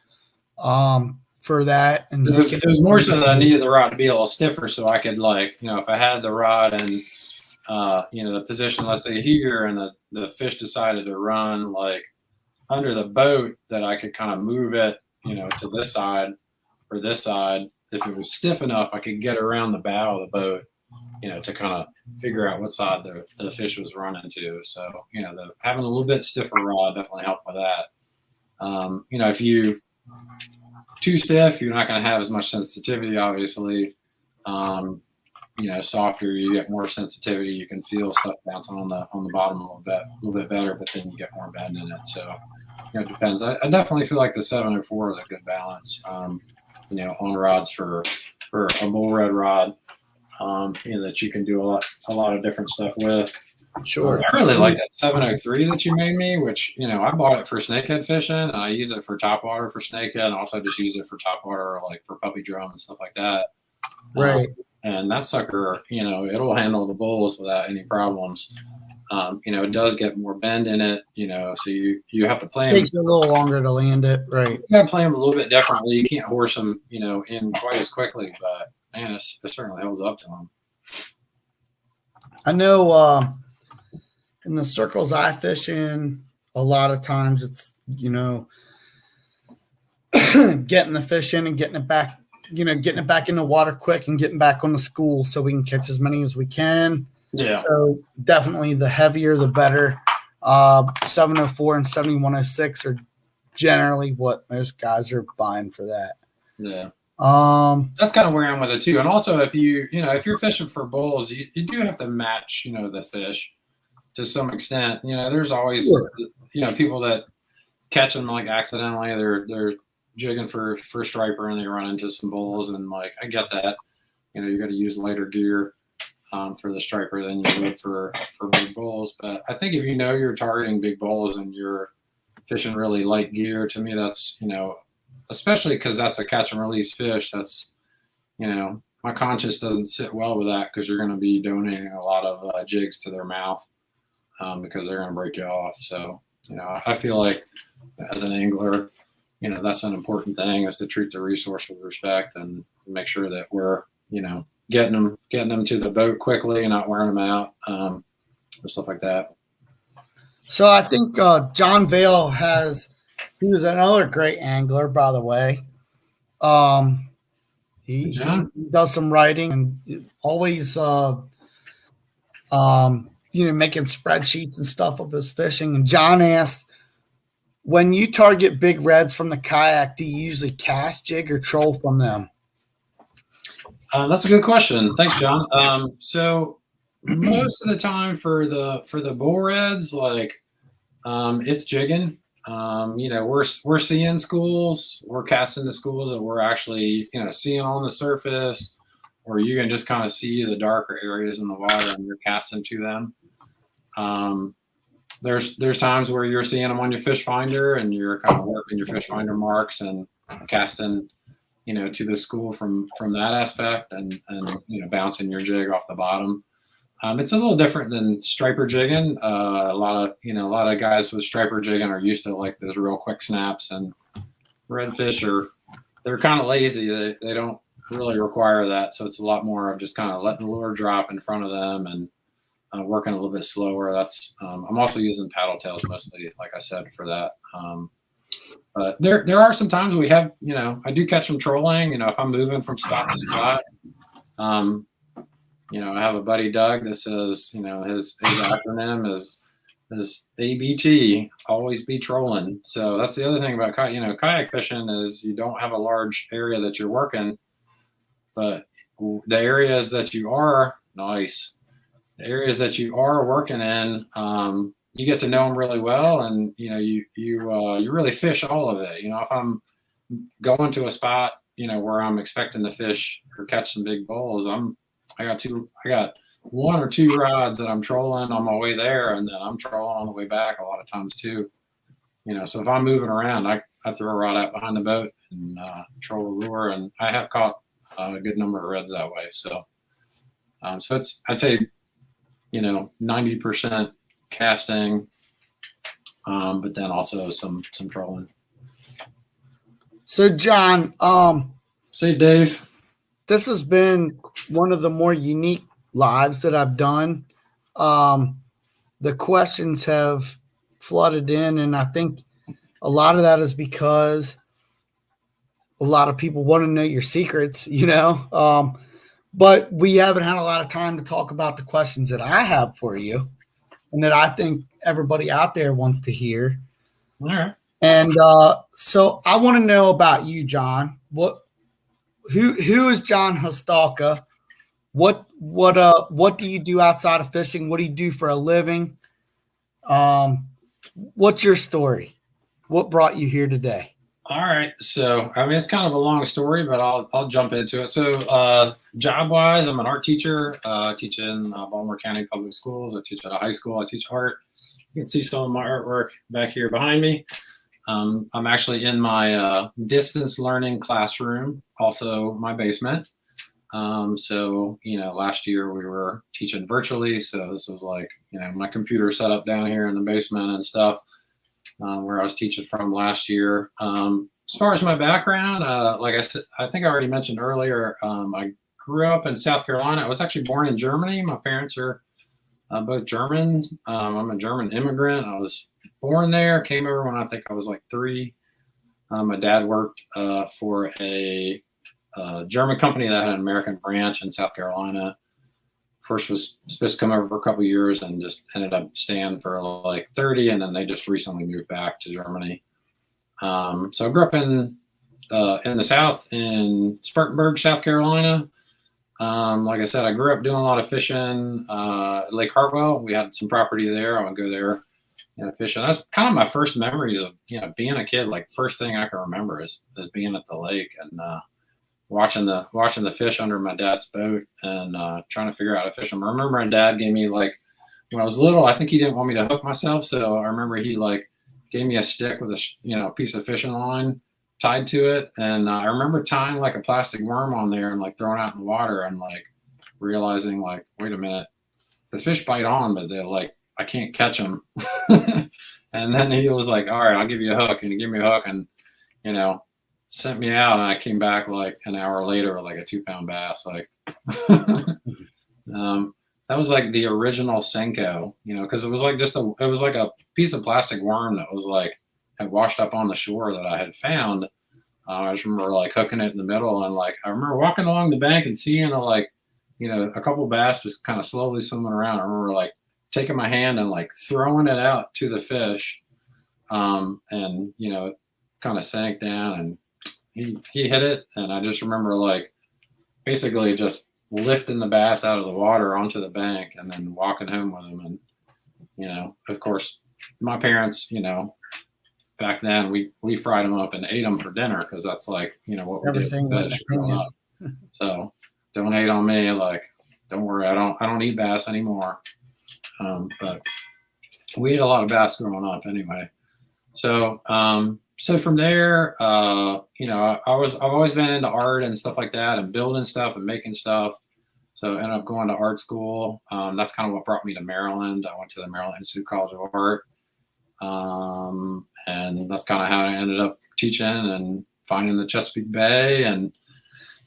for that. And it was more so that I needed the rod to be a little stiffer, so I could, like, if I had the rod and the position, let's say here, and the fish decided to run like under the boat, that I could kind of move it, to this side or this side. If it was stiff enough, I could get around the bow of the boat, to kind of figure out what side the fish was running to. So, having a little bit stiffer rod definitely helped with that. If you too stiff, you're not going to have as much sensitivity, obviously. Softer, you get more sensitivity. You can feel stuff bouncing on the bottom a little bit better, but then you get more bend in it. So, it depends. I definitely feel like the 704 is a good balance, on rods for a bull red rod, that you can do a lot of different stuff with. Sure. I really like that 703 that you made me, which, I bought it for snakehead fishing, and I use it for topwater for snakehead, and also just use it for topwater, like for puppy drum and stuff like that. Right. And that sucker, it'll handle the bulls without any problems. It does get more bend in it, so you have to play them. It takes a little longer to land it, right? You got to play them a little bit differently. You can't horse them, in quite as quickly, but man, it certainly holds up to them. I know in the circles I fish in, a lot of times it's, getting the fish in and getting it back, getting it back in the water quick and getting back on the school so we can catch as many as we can. Yeah. So definitely the heavier, the better. 704 and 7106 are generally what most guys are buying for that. Yeah. That's kind of where I'm with it too. And also, if you're fishing for bulls, you do have to match, the fish to some extent. There's always, people that catch them like accidentally. They're jigging for striper and they run into some bulls, and like, I get that. You got to use lighter gear for the striper than you would for big bulls. But I think if you're targeting big bulls and you're fishing really light gear, to me that's, especially because that's a catch and release fish, that's, my conscience doesn't sit well with that, because you're going to be donating a lot of jigs to their mouth, because they're going to break you off. So, I feel like as an angler, that's an important thing, is to treat the resource with respect and make sure that we're, getting them to the boat quickly and not wearing them out, and stuff like that. So I think John Vale he was another great angler, by the way. He does some writing and always, making spreadsheets and stuff of his fishing. And John asked, when you target big reds from the kayak, do you usually cast, jig, or troll from them? That's a good question. Thanks, John. So most of the time for the bull reds, like, it's jigging. We're seeing schools, we're casting the schools that we're actually, seeing on the surface, or you can just kind of see the darker areas in the water and you're casting to them. there's times where you're seeing them on your fish finder and you're kind of working your fish finder marks and casting, to the school from that aspect and bouncing your jig off the bottom. It's a little different than striper jigging. A lot of guys with striper jigging are used to like those real quick snaps, and redfish they're kind of lazy. They don't really require that. So it's a lot more of just kind of letting the lure drop in front of them and working a little bit slower. That's I'm also using paddle tails mostly, like I said, for that. But there are some times we have, I do catch them trolling, if I'm moving from spot to spot. I have a buddy, Doug, that says, his acronym is ABT, always be trolling. So that's the other thing about kayak fishing is you don't have a large area that you're working, but the areas that you are the areas that you are working in, you get to know them really well, and you really fish all of it. If I'm going to a spot where I'm expecting to fish or catch some big bulls, I got one or two rods that I'm trolling on my way there, and then I'm trolling on the way back a lot of times too. So if I'm moving around, I throw a rod out behind the boat and troll a lure, and I have caught a good number of reds that way. So it's, I'd say 90% casting, but then also some trolling. So John, say Dave, this has been one of the more unique lives that I've done. The questions have flooded in, and I think a lot of that is because a lot of people want to know your secrets, but we haven't had a lot of time to talk about the questions that I have for you and that I think everybody out there wants to hear. All right. And so I want to know about you, John. Who is John Hostalka? What do you do outside of fishing? What do you do for a living? What's your story? What brought you here today? All right. So, it's kind of a long story, but I'll jump into it. So, job-wise, I'm an art teacher. I teach in Baltimore County Public Schools. I teach at a high school. I teach art. You can see some of my artwork back here behind me. I'm actually in my distance learning classroom, also my basement. So, last year we were teaching virtually. So this was like, my computer set up down here in the basement and stuff. Where I was teaching from last year. As far as my background, like I said, I think I already mentioned earlier, I grew up in South Carolina. I was actually born in Germany. My parents are both Germans. I'm a German immigrant. I was born there, came over when I think I was like 3. My dad worked for a German company that had an American branch in South Carolina. First was supposed to come over for a couple of years and just ended up staying for like 30, and then they just recently moved back to Germany. So I grew up in the South in Spartanburg, South Carolina. Like I said, I grew up doing a lot of fishing at Lake Hartwell. We had some property there. I would go there, fishing. That's kind of my first memories of being a kid. Like first thing I can remember is being at the lake and watching the fish under my dad's boat and trying to figure out how to fish them. I remember my dad gave me, like, when I was little, I think he didn't want me to hook myself. So I remember he like gave me a stick with a piece of fishing line tied to it. And I remember tying like a plastic worm on there and like throwing out in the water and like realizing like, wait a minute, the fish bite on, but they're like, I can't catch them. And then he was like, all right, I'll give you a hook. And he gave me a hook and, sent me out, and I came back like an hour later with like a 2-pound bass. Like, that was like the original Senko, because it was like a piece of plastic worm that was like had washed up on the shore that I had found. I just remember like hooking it in the middle, and like I remember walking along the bank and seeing a couple bass just kind of slowly swimming around. I remember like taking my hand and like throwing it out to the fish, and it kind of sank down and he hit it, and I just remember like basically just lifting the bass out of the water onto the bank and then walking home with him. And of course my parents, back then we fried them up and ate them for dinner because that's like what we did with fish growing up. So don't hate on me, like don't worry, I don't eat bass anymore. But we ate a lot of bass growing up anyway. So, so from there, you know, I've always been into art and stuff like that, and building stuff and making stuff. So I ended up going to art school. That's kind of what brought me to Maryland. I went to the Maryland Institute College of Art. And that's kind of how I ended up teaching and finding the Chesapeake Bay. And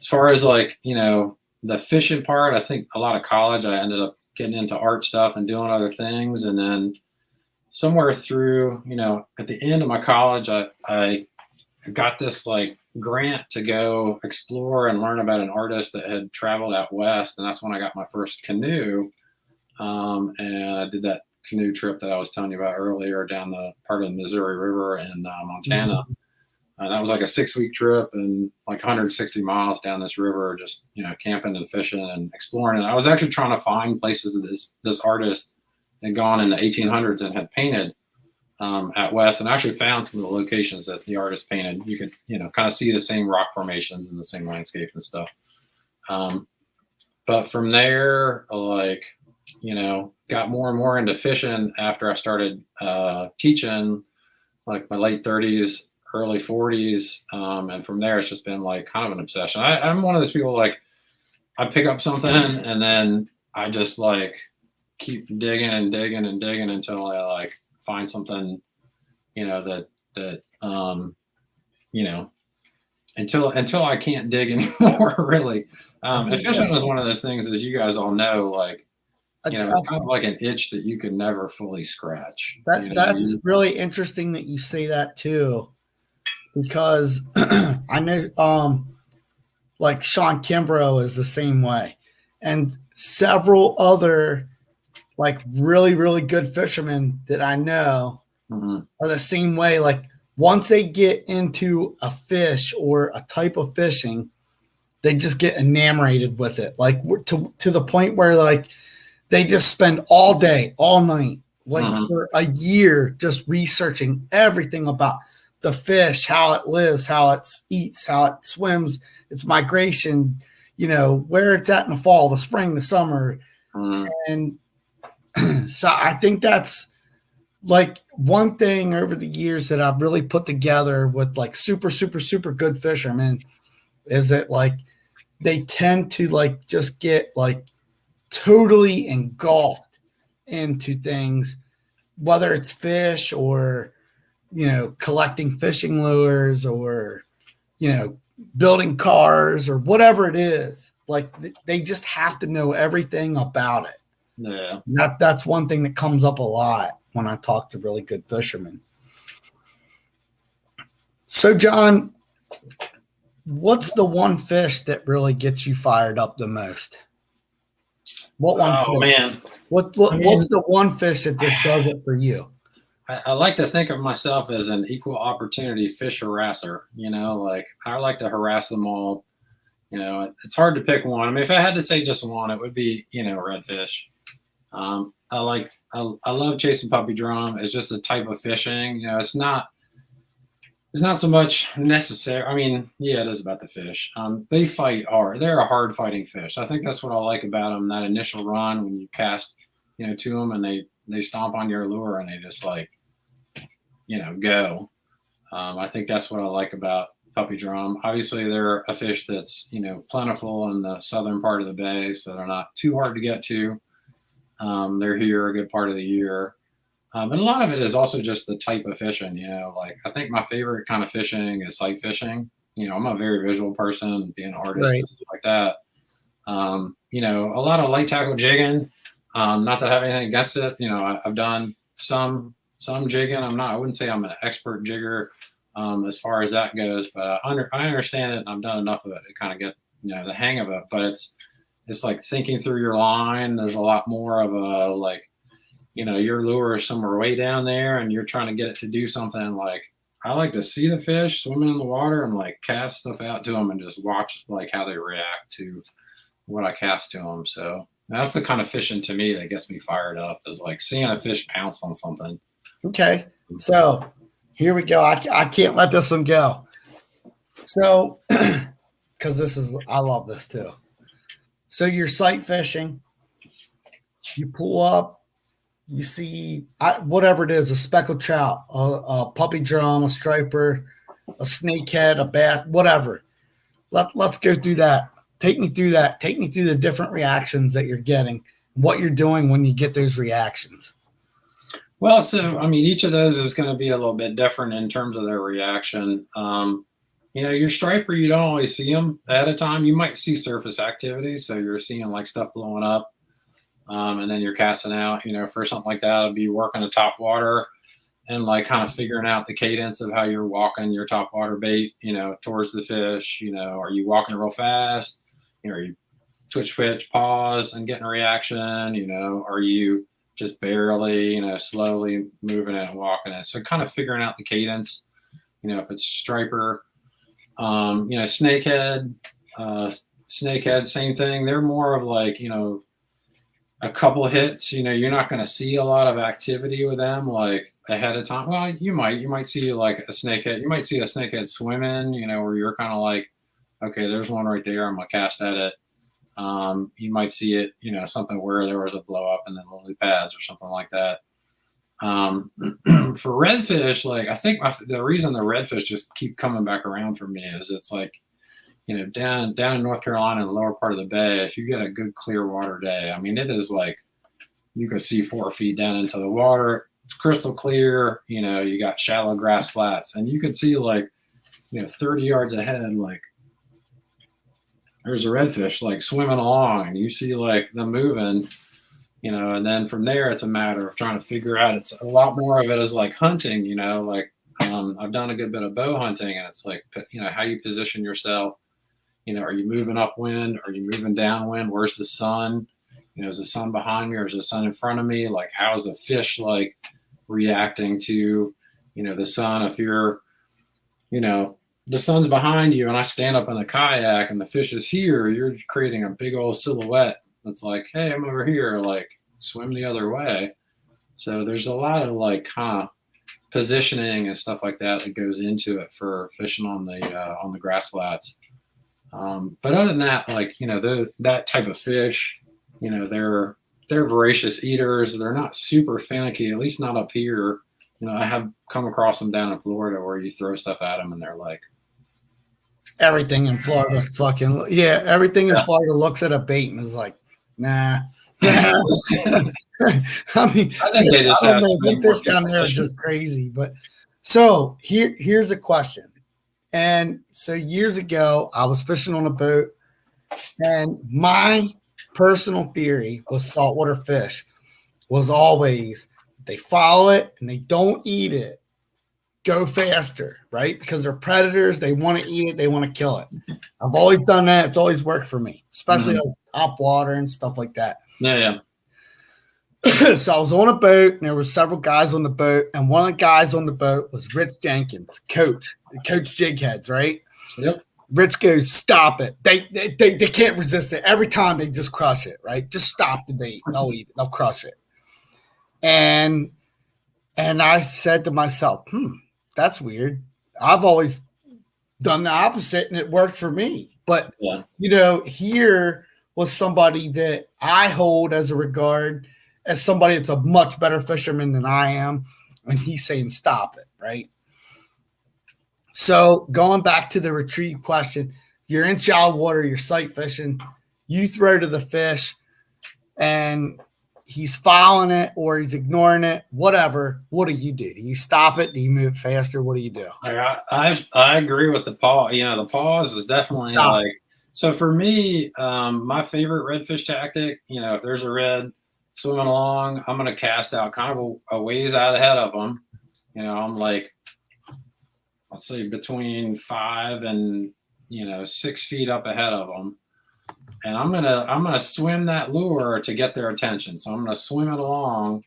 as far as like, you know, the fishing part, I think a lot of college, I ended up getting into art stuff and doing other things. And then somewhere through, you know, at the end of my college, I got this like grant to go explore and learn about an artist that had traveled out west. And that's when I got my first canoe. And I did that canoe trip that I was telling you about earlier down the part of the Missouri River in Montana. That was like a 6-week trip and like 160 miles down this river, just, you know, camping and fishing and exploring. And I was actually trying to find places that this artist had gone in the 1800s and had painted out west, and I actually found some of the locations that the artist painted. You could, you know, kind of see the same rock formations and the same landscape and stuff. But from there, like, you know, got more and more into fishing after I started teaching, like my late 30s, early 40s. And from there, it's just been like kind of an obsession. I'm one of those people, like, I pick up something and then I just like keep digging and digging and digging until I like find something, you know, that you know, until I can't dig anymore, really. And fishing was one of those things, as you guys all know, like, you know, it's kind of like an itch that you can never fully scratch. You know, That's really interesting that you say that too, because I know like Sean Kimbrough is the same way, and several other like really, really good fishermen that I know are the same way. Like once they get into a fish or a type of fishing, they just get enamored with it. Like to the point where like they just spend all day, all night, like for a year, just researching everything about the fish, how it lives, how it eats, how it swims, its migration, you know, where it's at in the fall, the spring, the summer. And so I think that's like one thing over the years that I've really put together with like super, super, super good fishermen is that like they tend to like just get like totally engulfed into things, whether it's fish or, you know, collecting fishing lures or, you know, building cars or whatever it is. Like they just have to know everything about it. Yeah. That's one thing that comes up a lot when I talk to really good fishermen. So, John, what's the one fish that really gets you fired up the most? What one fish? Man. What's the one fish that just does it for you? I like to think of myself as an equal opportunity fish harasser. You know, like I like to harass them all. You know, it's hard to pick one. I mean, if I had to say just one, it would be, you know, redfish. I love chasing puppy drum. It's just a type of fishing. You know, it's not so much necessary. I mean, yeah, it is about the fish. They fight hard. They're a hard fighting fish. I think that's what I like about them. That initial run when you cast, you know, to them and they stomp on your lure and they just like, you know, go. I think that's what I like about puppy drum. Obviously, they're a fish that's, you know, plentiful in the southern part of the bay, so they're not too hard to get to. They're here a good part of the year. And a lot of it is also just the type of fishing, you know, like I think my favorite kind of fishing is sight fishing. You know, I'm a very visual person, being an artist and stuff like that. You know, a lot of light tackle jigging, not that I have anything against it. You know, I've done some jigging. I wouldn't say I'm an expert jigger as far as that goes, but I understand it and I've done enough of it to kind of get, you know, the hang of it. But it's like thinking through your line. There's a lot more of a like, you know, your lure is somewhere way down there and you're trying to get it to do something. Like I like to see the fish swimming in the water and like cast stuff out to them and just watch like how they react to what I cast to them. So that's the kind of fishing to me that gets me fired up, is like seeing a fish pounce on something. Okay. So here we go. I can't let this one go. So, because I love this too. So you're sight fishing, you pull up, you see whatever it is, a speckled trout, a puppy drum, a striper, a snakehead, a bass, whatever. Let's go through that. Take me through that. Take me through the different reactions that you're getting, what you're doing when you get those reactions. Well, so, I mean, each of those is going to be a little bit different in terms of their reaction. Your striper, you don't always see them ahead of time. You might see surface activity. So you're seeing like stuff blowing up. And then you're casting out, for something like that, it'd be working the top water and like kind of figuring out the cadence of how you're walking your top water bait, towards the fish. Are you walking real fast? Are you twitch, pause and getting a reaction? Are you just barely, slowly moving it and walking it? So kind of figuring out the cadence, if it's striper, snakehead, same thing. They're more of like, a couple of hits, you're not going to see a lot of activity with them like ahead of time. Well, you might see like a snakehead. You might see a snakehead swimming, where you're kind of like, okay, there's one right there. I'm going to cast at it. You might see it, something where there was a blow up and then lily pads or something like that. For redfish, like I think the reason the redfish just keep coming back around for me is it's like, down in North Carolina, in the lower part of the bay, if you get a good clear water day, I mean, it is like you can see 4 feet down into the water. It's crystal clear. You got shallow grass flats, and you can see like, 30 yards ahead, like there's a redfish like swimming along, and you see like them moving. And then from there, it's a matter of trying to figure out. It's a lot more of it is like hunting. Like I've done a good bit of bow hunting, and it's like how you position yourself. Are you moving upwind? Are you moving downwind? Where's the sun? Is the sun behind me or is the sun in front of me? Like, how is a fish like reacting to, the sun? If you're, the sun's behind you and I stand up in the kayak and the fish is here, you're creating a big old silhouette. That's like, hey, I'm over here, like swim the other way. So there's a lot of like kind of positioning and stuff like that that goes into it for fishing on the grass flats. But other than that, like, that type of fish, they're voracious eaters. They're not super finicky, at least not up here. I have come across them down in Florida where you throw stuff at them and they're like, everything in Florida everything in Florida looks at a bait and is like, nah. I mean, I think they just have the fish down there are just crazy. But so here's a question. And so years ago, I was fishing on a boat, and my personal theory was saltwater fish was always they follow it and they don't eat it, go faster, right? Because they're predators. They want to eat it. They want to kill it. I've always done that. It's always worked for me, especially top water and stuff like that. Yeah. So I was on a boat, and there were several guys on the boat, and one of the guys on the boat was Rich Jenkins, coach Jigheads, right? Yep. Rich goes, stop it. They can't resist it. Every time they just crush it, right? Just stop the bait. They'll eat it. They'll crush it. And I said to myself, that's weird. I've always done the opposite, and it worked for me. But, here was somebody that I hold as a regard as somebody that's a much better fisherman than I am, and he's saying stop it, right? So going back to the retrieve question, you're in shallow water, you're sight fishing, you throw to the fish, and he's following it or he's ignoring it, whatever. What do you do? Do you stop it? Do you move faster? What do you do? I agree with the pause. The pause is definitely so for me, my favorite redfish tactic, if there's a red swimming along, I'm going to cast out kind of a ways out ahead of them. I'm like, let's say between 5 and 6 feet up ahead of them, and I'm gonna swim that lure to get their attention. So I'm gonna swim it along,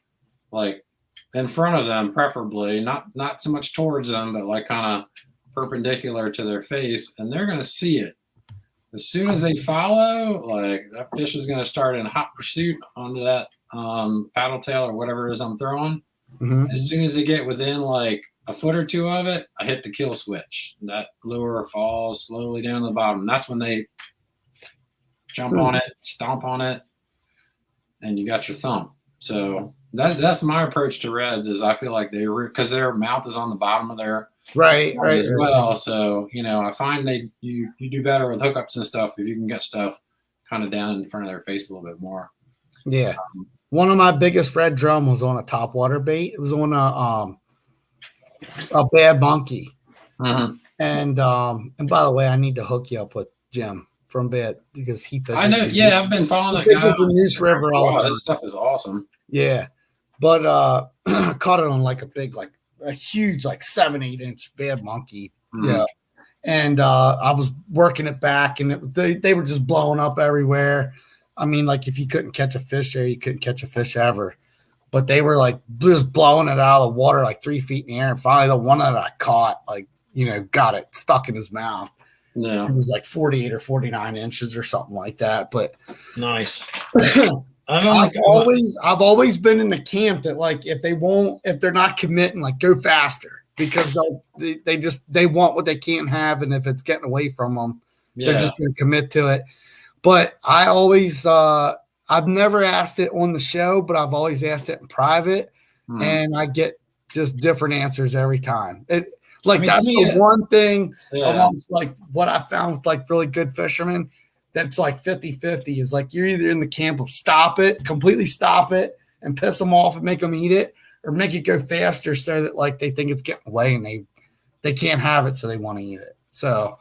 like in front of them, preferably not so much towards them, but like kind of perpendicular to their face, and they're gonna see it. As soon as they follow, like that fish is gonna start in hot pursuit onto that paddle tail or whatever it is I'm throwing. Mm-hmm. As soon as they get within like a foot or two of it, I hit the kill switch. That lure falls slowly down to the bottom. That's when they jump on it, stomp on it, and you got your thumb. So That's my approach to reds. Is I feel like because their mouth is on the bottom of their Right, body right, as right. well. So I find you do better with hookups and stuff if you can get stuff kind of down in front of their face a little bit more. Yeah. One of my biggest red drum was on a topwater bait. It was on a bad monkey. Mm-hmm. And by the way, I need to hook you up with Jim from Bit because he fishes. I know. Yeah, I've been following that This guy. is the News River all the time. This stuff is awesome. Yeah, but I caught it on like a huge 7-8 inch bad monkey. Mm-hmm. Yeah, and I was working it back, and they were just blowing up everywhere. I mean, like if you couldn't catch a fish there, you couldn't catch a fish ever. But they were like just blowing it out of the water 3 feet in the air, and finally the one that I caught got it stuck in his mouth. Yeah, it was 48 or 49 inches or something like that. But nice. I've always been in the camp that if they're not committing, go faster because they want what they can't have, and if it's getting away from them, they're just going to commit to it. But I always I've never asked it on the show, but I've always asked it in private, and I get just different answers every time. That's the one thing amongst what I found with really good fishermen that's 50-50 is you're either in the camp of completely stop it and piss them off and make them eat it, or make it go faster so that they think it's getting away and they can't have it, so they want to eat it. So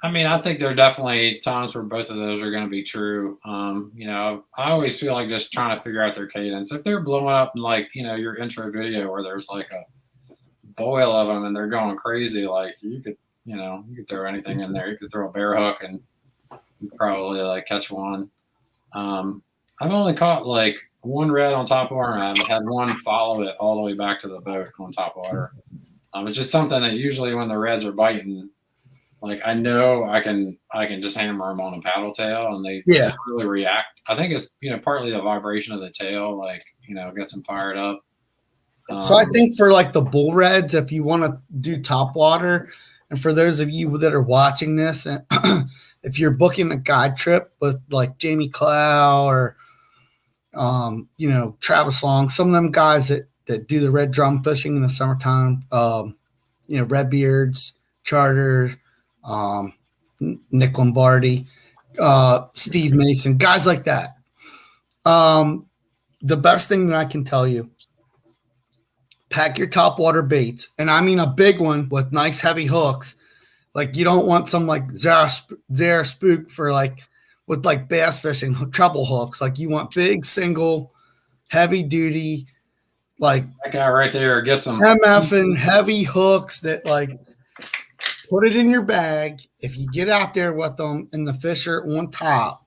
I mean, I think there are definitely times where both of those are going to be true. I always feel like just trying to figure out their cadence. If they're blowing up in your intro video where there's a boil of them and they're going crazy, you could throw anything in there. You could throw a bear hook and you'd probably catch one. I've only caught one red on top water, and I've had one follow it all the way back to the boat on top water. It's just something that usually when the reds are biting, I know I can just hammer them on a paddle tail and they really react. I think it's partly the vibration of the tail gets them fired up. So I think for the bull reds, if you want to do top water, and for those of you that are watching this, and if you're booking a guide trip with Jamie Clow or Travis Long, some of them guys that do the red drum fishing in the summertime, Redbeards, Charter, Nick Lombardi, Steve Mason, guys like that. The best thing that I can tell you, pack your top water baits, and I mean a big one with nice heavy hooks. You don't want some Zara Spook for with bass fishing treble hooks. You want big single, heavy duty, that guy right there gets some MFing heavy hooks that put it in your bag. If you get out there with them and the fish are on top,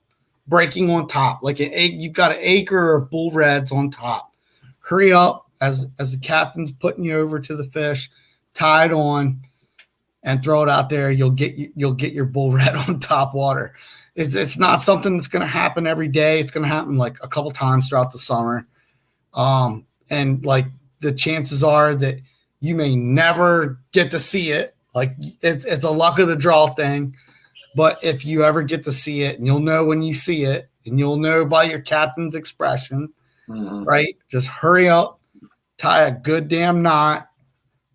breaking on top, you've got an acre of bull reds on top. Hurry up as the captain's putting you over to the fish, tie it on, and throw it out there. You'll get your bull red on top water. It's not something that's going to happen every day. It's going to happen a couple times throughout the summer, and the chances are that you may never get to see it. It's a luck of the draw thing, but if you ever get to see it, and you'll know when you see it, and you'll know by your captain's expression, right? Just hurry up, tie a good damn knot,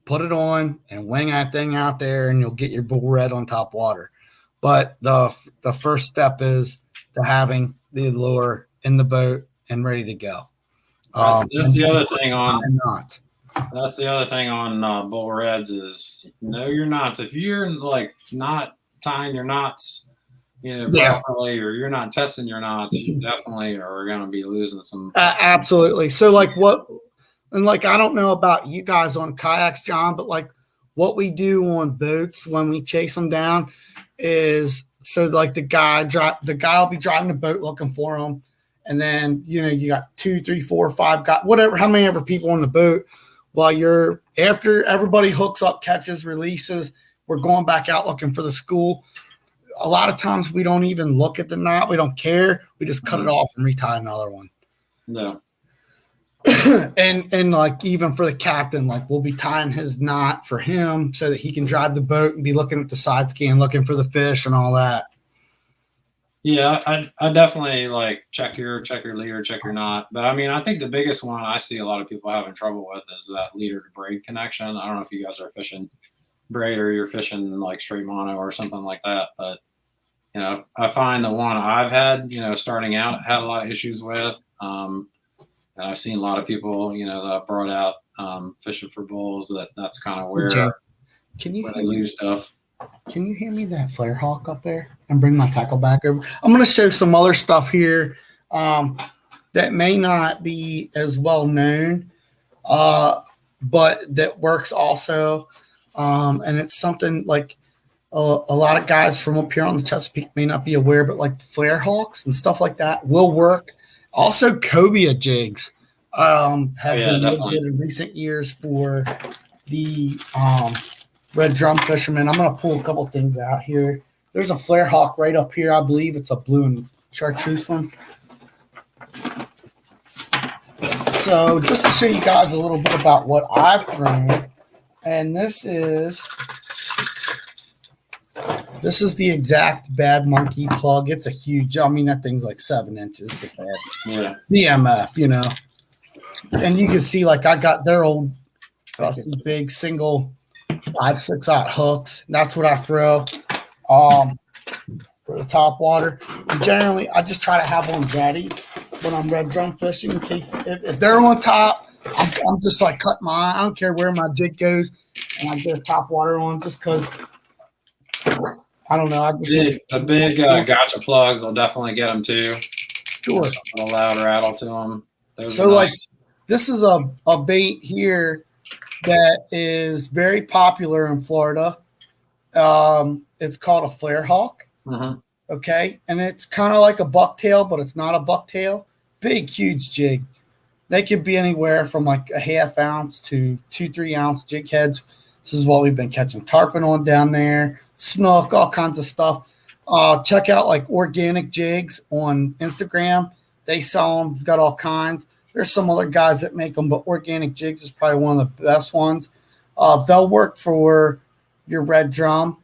put it on, and wing that thing out there, and you'll get your bull red on top water. But the first step is to having the lure in the boat and ready to go. That's the other thing on knots. That's the other thing on bull reds is know your knots. If you're not tying your knots, properly, or you're not testing your knots, you definitely are going to be losing some. Absolutely. So what, and I don't know about you guys on kayaks, John, but what we do on boats when we chase them down is the guy will be driving the boat looking for them, and then you got 2, 3, 4, 5 guys, whatever, how many ever people on the boat. While after everybody hooks up, catches, releases, we're going back out looking for the school. A lot of times we don't even look at the knot. We don't care. We just cut it off and retie another one. No. and even for the captain, we'll be tying his knot for him so that he can drive the boat and be looking at the side scan, looking for the fish and all that. Yeah, I definitely like check your leader, check your knot. But I mean, I think the biggest one I see a lot of people having trouble with is that leader to braid connection. I don't know if you guys are fishing braid or you're fishing like straight mono or something like that. But I find the one I've had, starting out, had a lot of issues with. And I've seen a lot of people, that brought out fishing for bulls. That's kind of Jay, where can you they lose stuff. Can you hand me that flare hawk up there and bring my tackle back over? I'm going to show some other stuff here that may not be as well known, but that works also. And it's something like a lot of guys from up here on the Chesapeake may not be aware, but like the flare hawks and stuff like that will work. Also, cobia jigs have been really good in recent years for the red drum fisherman. I'm going to pull a couple things out here. There's a flare hawk right up here. I believe it's a blue and chartreuse one. So just to show you guys a little bit about what I've thrown, and this is the exact Bad Monkey plug. It's a huge, I mean, that thing's like 7 inches. Yeah. BMF, And you can see, like, I got their old rusty big single 5-6-aught hooks. That's what I throw for the top water. And generally, I just try to have one ready when I'm red drum fishing in case if they're on top, I'm just like cut mine. I don't care where my jig goes, and I get a top water on just because. I don't know. The big gotcha plugs will definitely get them too. Sure. A loud rattle to them. Those so like this is a bait here that is very popular in Florida. It's called a flare hawk. Mm-hmm. Okay. And it's kind of like a bucktail, but it's not a bucktail. Big, huge jig. They could be anywhere from like a 1/2 ounce to 2-3 ounce jig heads. This is what we've been catching tarpon on down there, snook, all kinds of stuff. Check out like Organic Jigs on Instagram. They sell them. It's got all kinds. There's some other guys that make them, but Organic Jigs is probably one of the best ones. They'll work for your red drum,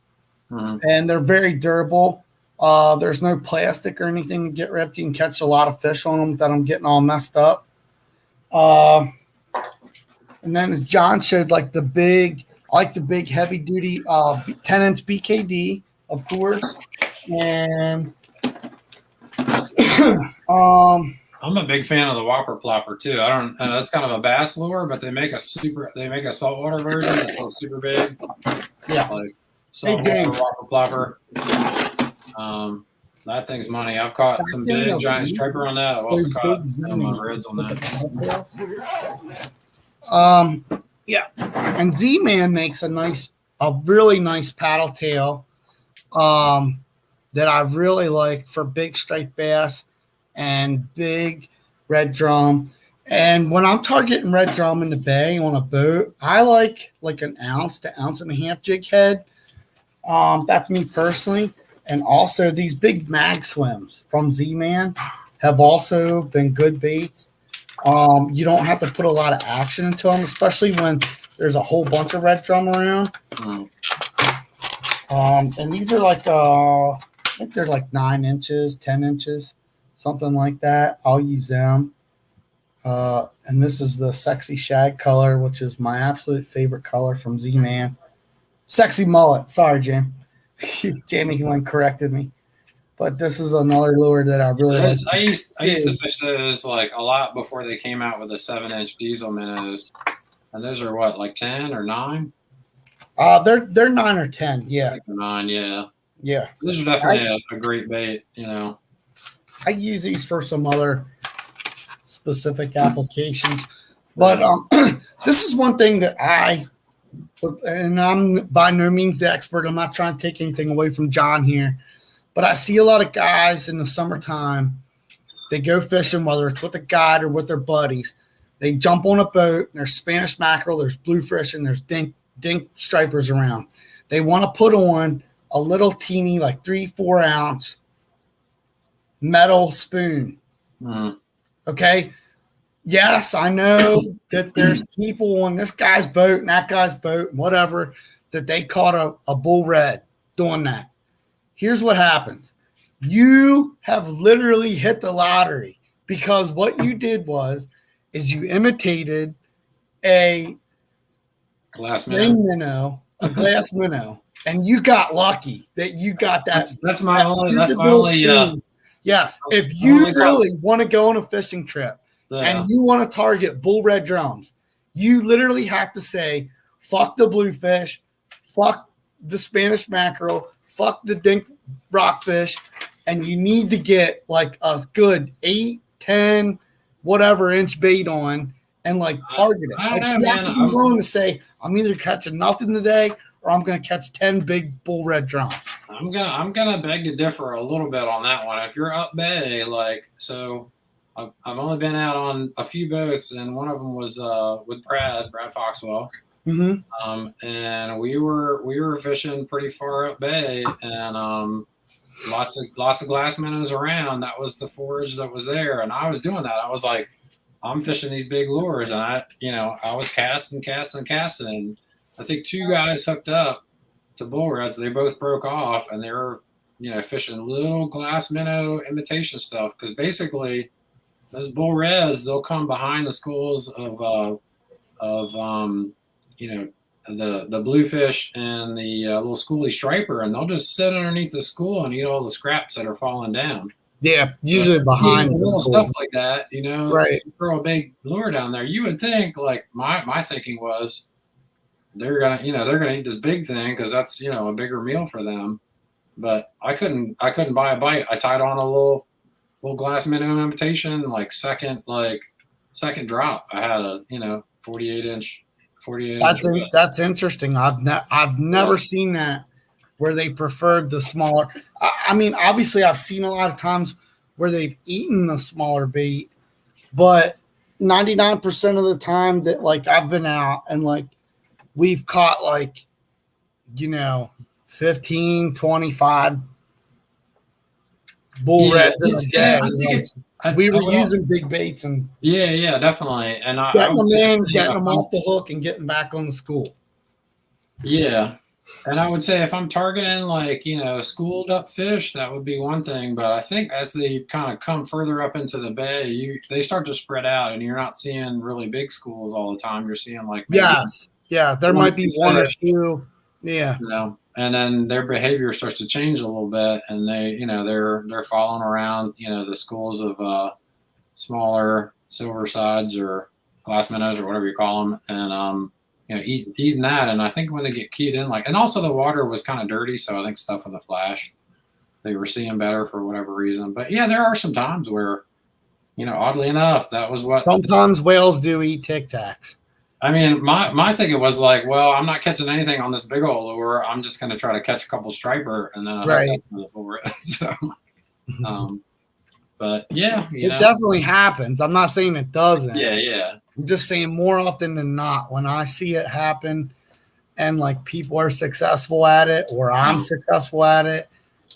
and they're very durable. There's no plastic or anything to get ripped. You can catch a lot of fish on them without them getting all messed up. And then as John showed, like the big heavy duty 10-inch BKD, of course. And I'm a big fan of the Whopper Plopper too. That's kind of a bass lure, but they make a saltwater version that's super big. Yeah. Like saltwater Whopper Plopper. That thing's money. I've caught some big giant striper on that. I've also caught some reds on that. Yeah. And Z-Man makes a really nice paddle tail that I really like for big striped bass and big red drum. And when I'm targeting red drum in the bay on a boat, I like an ounce to 1.5 ounce jig head. That's me personally. And also these big mag swims from Z-Man have also been good baits. You don't have to put a lot of action into them, especially when there's a whole bunch of red drum around. And these are like, I think they're like 9 inches, 10 inches, something like that. I'll use them. And this is the Sexy Shag color, which is my absolute favorite color from Z-Man. Sexy Mullet. Sorry, Jim. Jamie corrected me. But this is another lure that I really like. I used to fish those like a lot before they came out with the 7-inch diesel minnows. And those are what, like 10 or 9? They're 9 or 10, yeah. Like 9, yeah. Yeah. Those are definitely a great bait, I use these for some other specific applications. But this is one thing that and I'm by no means the expert. I'm not trying to take anything away from John here. But I see a lot of guys in the summertime, they go fishing, whether it's with a guide or with their buddies. They jump on a boat, and there's Spanish mackerel, there's bluefish, and there's dink stripers around. They want to put on a little teeny, like 3-4 ounce metal spoon. Okay? Yes, I know that there's people on this guy's boat and that guy's boat, whatever, that they caught a bull red doing that. Here's what happens. you have literally hit the lottery, because what you did is you imitated a Glass ring minnow. minnow, a glass minnow, and you got lucky that you got that. That's my only. That's stupid my little only. spoon. Yes, if my you only problem. really want to go on a fishing trip Yeah. and you want to target bull red drums, you literally have to say, fuck the bluefish, fuck the Spanish mackerel, fuck the dink rockfish, and you need to get like a good 8, 10, whatever inch bait on and like target it. I Like, don't know, you have man. to be willing to say, I'm either catching nothing today or I'm going to catch 10 big bull red drums. I'm gonna beg to differ a little bit on that one. If you're up bay, like, so I've only been out on a few boats, and one of them was with Brad Foxwell. Mm-hmm. And we were fishing pretty far up bay, and lots of glass minnows around. That was the forage that was there, and I was doing that. I was like, I'm fishing these big lures, and I was casting. I think 2 guys hooked up to bull reds. They both broke off, and they were fishing little glass minnow imitation stuff, because basically those bull reds, they'll come behind the schools of the bluefish and the little schoolie striper, and they'll just sit underneath the school and eat all the scraps that are falling down. Yeah, usually behind the little school. stuff like that, Right. You throw a big lure down there, you would think, like, my thinking was, they're gonna eat this big thing because that's a bigger meal for them. But I couldn't buy a bite. I tied on a little glass minnow imitation, like second drop. I had a 48 inch. That's interesting. I've never seen that where they preferred the smaller. I mean, obviously, I've seen a lot of times where they've eaten the smaller bait, but 99% of the time that, like, I've been out and like we've caught like 15, 25 bull reds in a day. I think we were using big baits and yeah, definitely, and getting them in, getting them off the hook, and getting back on the school. Yeah, and I would say if I'm targeting like schooled up fish, that would be one thing. But I think as they kind of come further up into the bay, they start to spread out, and you're not seeing really big schools all the time. You're seeing like there might be one or two, and then their behavior starts to change a little bit, and they're following around the schools of smaller silver sides or glass minnows or whatever you call them, and eating that. And I think when they get keyed in, and also the water was kind of dirty, so I think stuff with the flash they were seeing better for whatever reason. But yeah, there are some times where oddly enough, that was what sometimes whales do eat Tic Tacs. I mean, my thinking was like, well, I'm not catching anything on this big old lure. I'm just going to try to catch a couple striper, and then right. So, but yeah, it definitely happens. I'm not saying it doesn't. Yeah. I'm just saying more often than not, when I see it happen, and like people are successful at it, or I'm successful at it,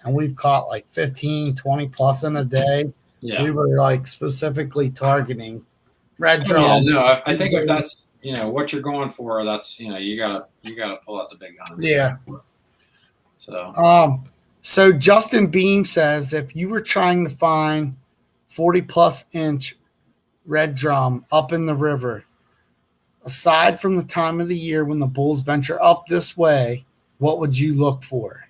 and we've caught like 15, 20 plus in a day. Yeah, we were like specifically targeting red drum. Yeah, no, I think if that's what you're going for, that's you gotta pull out the big guns. Yeah. So Justin Beam says, if you were trying to find 40 plus inch red drum up in the river, aside from the time of the year when the bulls venture up this way, what would you look for?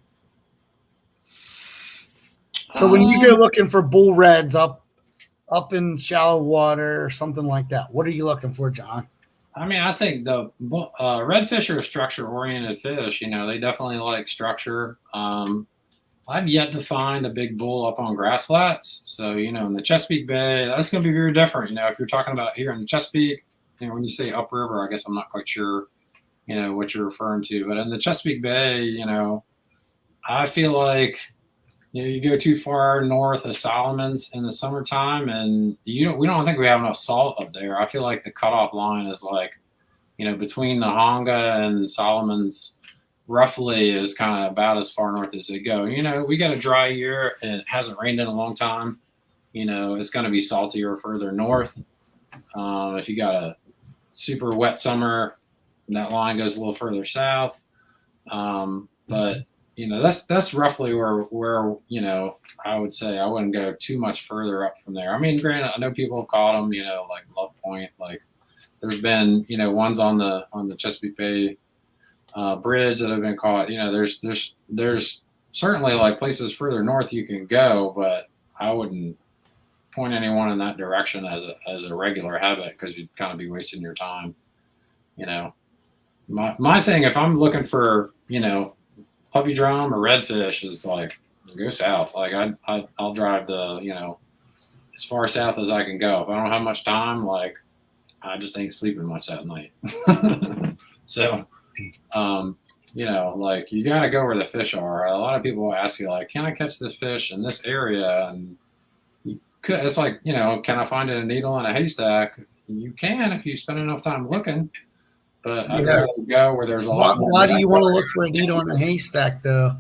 So when you go looking for bull reds up in shallow water or something like that, what are you looking for, John? I mean, I think the redfish are a structure-oriented fish. They definitely like structure. I've yet to find a big bull up on grass flats. So, in the Chesapeake Bay, that's going to be very different. If you're talking about here in the Chesapeake, when you say upriver, I guess I'm not quite sure, what you're referring to. But in the Chesapeake Bay, I feel like, you go too far north of Solomon's in the summertime, and we don't think we have enough salt up there. I feel like the cutoff line is like, between the Honga and Solomon's roughly is kind of about as far north as they go. We got a dry year and it hasn't rained in a long time. It's going to be saltier further north. If you got a super wet summer, that line goes a little further south. But that's roughly where I would say I wouldn't go too much further up from there. I mean, granted, I know people have caught them, like Love Point. Like there's been ones on the Chesapeake Bay bridge that have been caught. There's certainly like places further north you can go, but I wouldn't point anyone in that direction as a regular habit, because you'd kind of be wasting your time. My thing, if I'm looking for puppy drum or redfish, is like go south. Like I'll drive as far south as I can go. If I don't have much time, like I just ain't sleeping much that night. So like you got to go where the fish are. A lot of people will ask you like, can I catch this fish in this area? And it's like, can I find a needle in a haystack? You can if you spend enough time looking. But I'd rather go where there's a lot more. Why do you want to look for a needle in a haystack, though?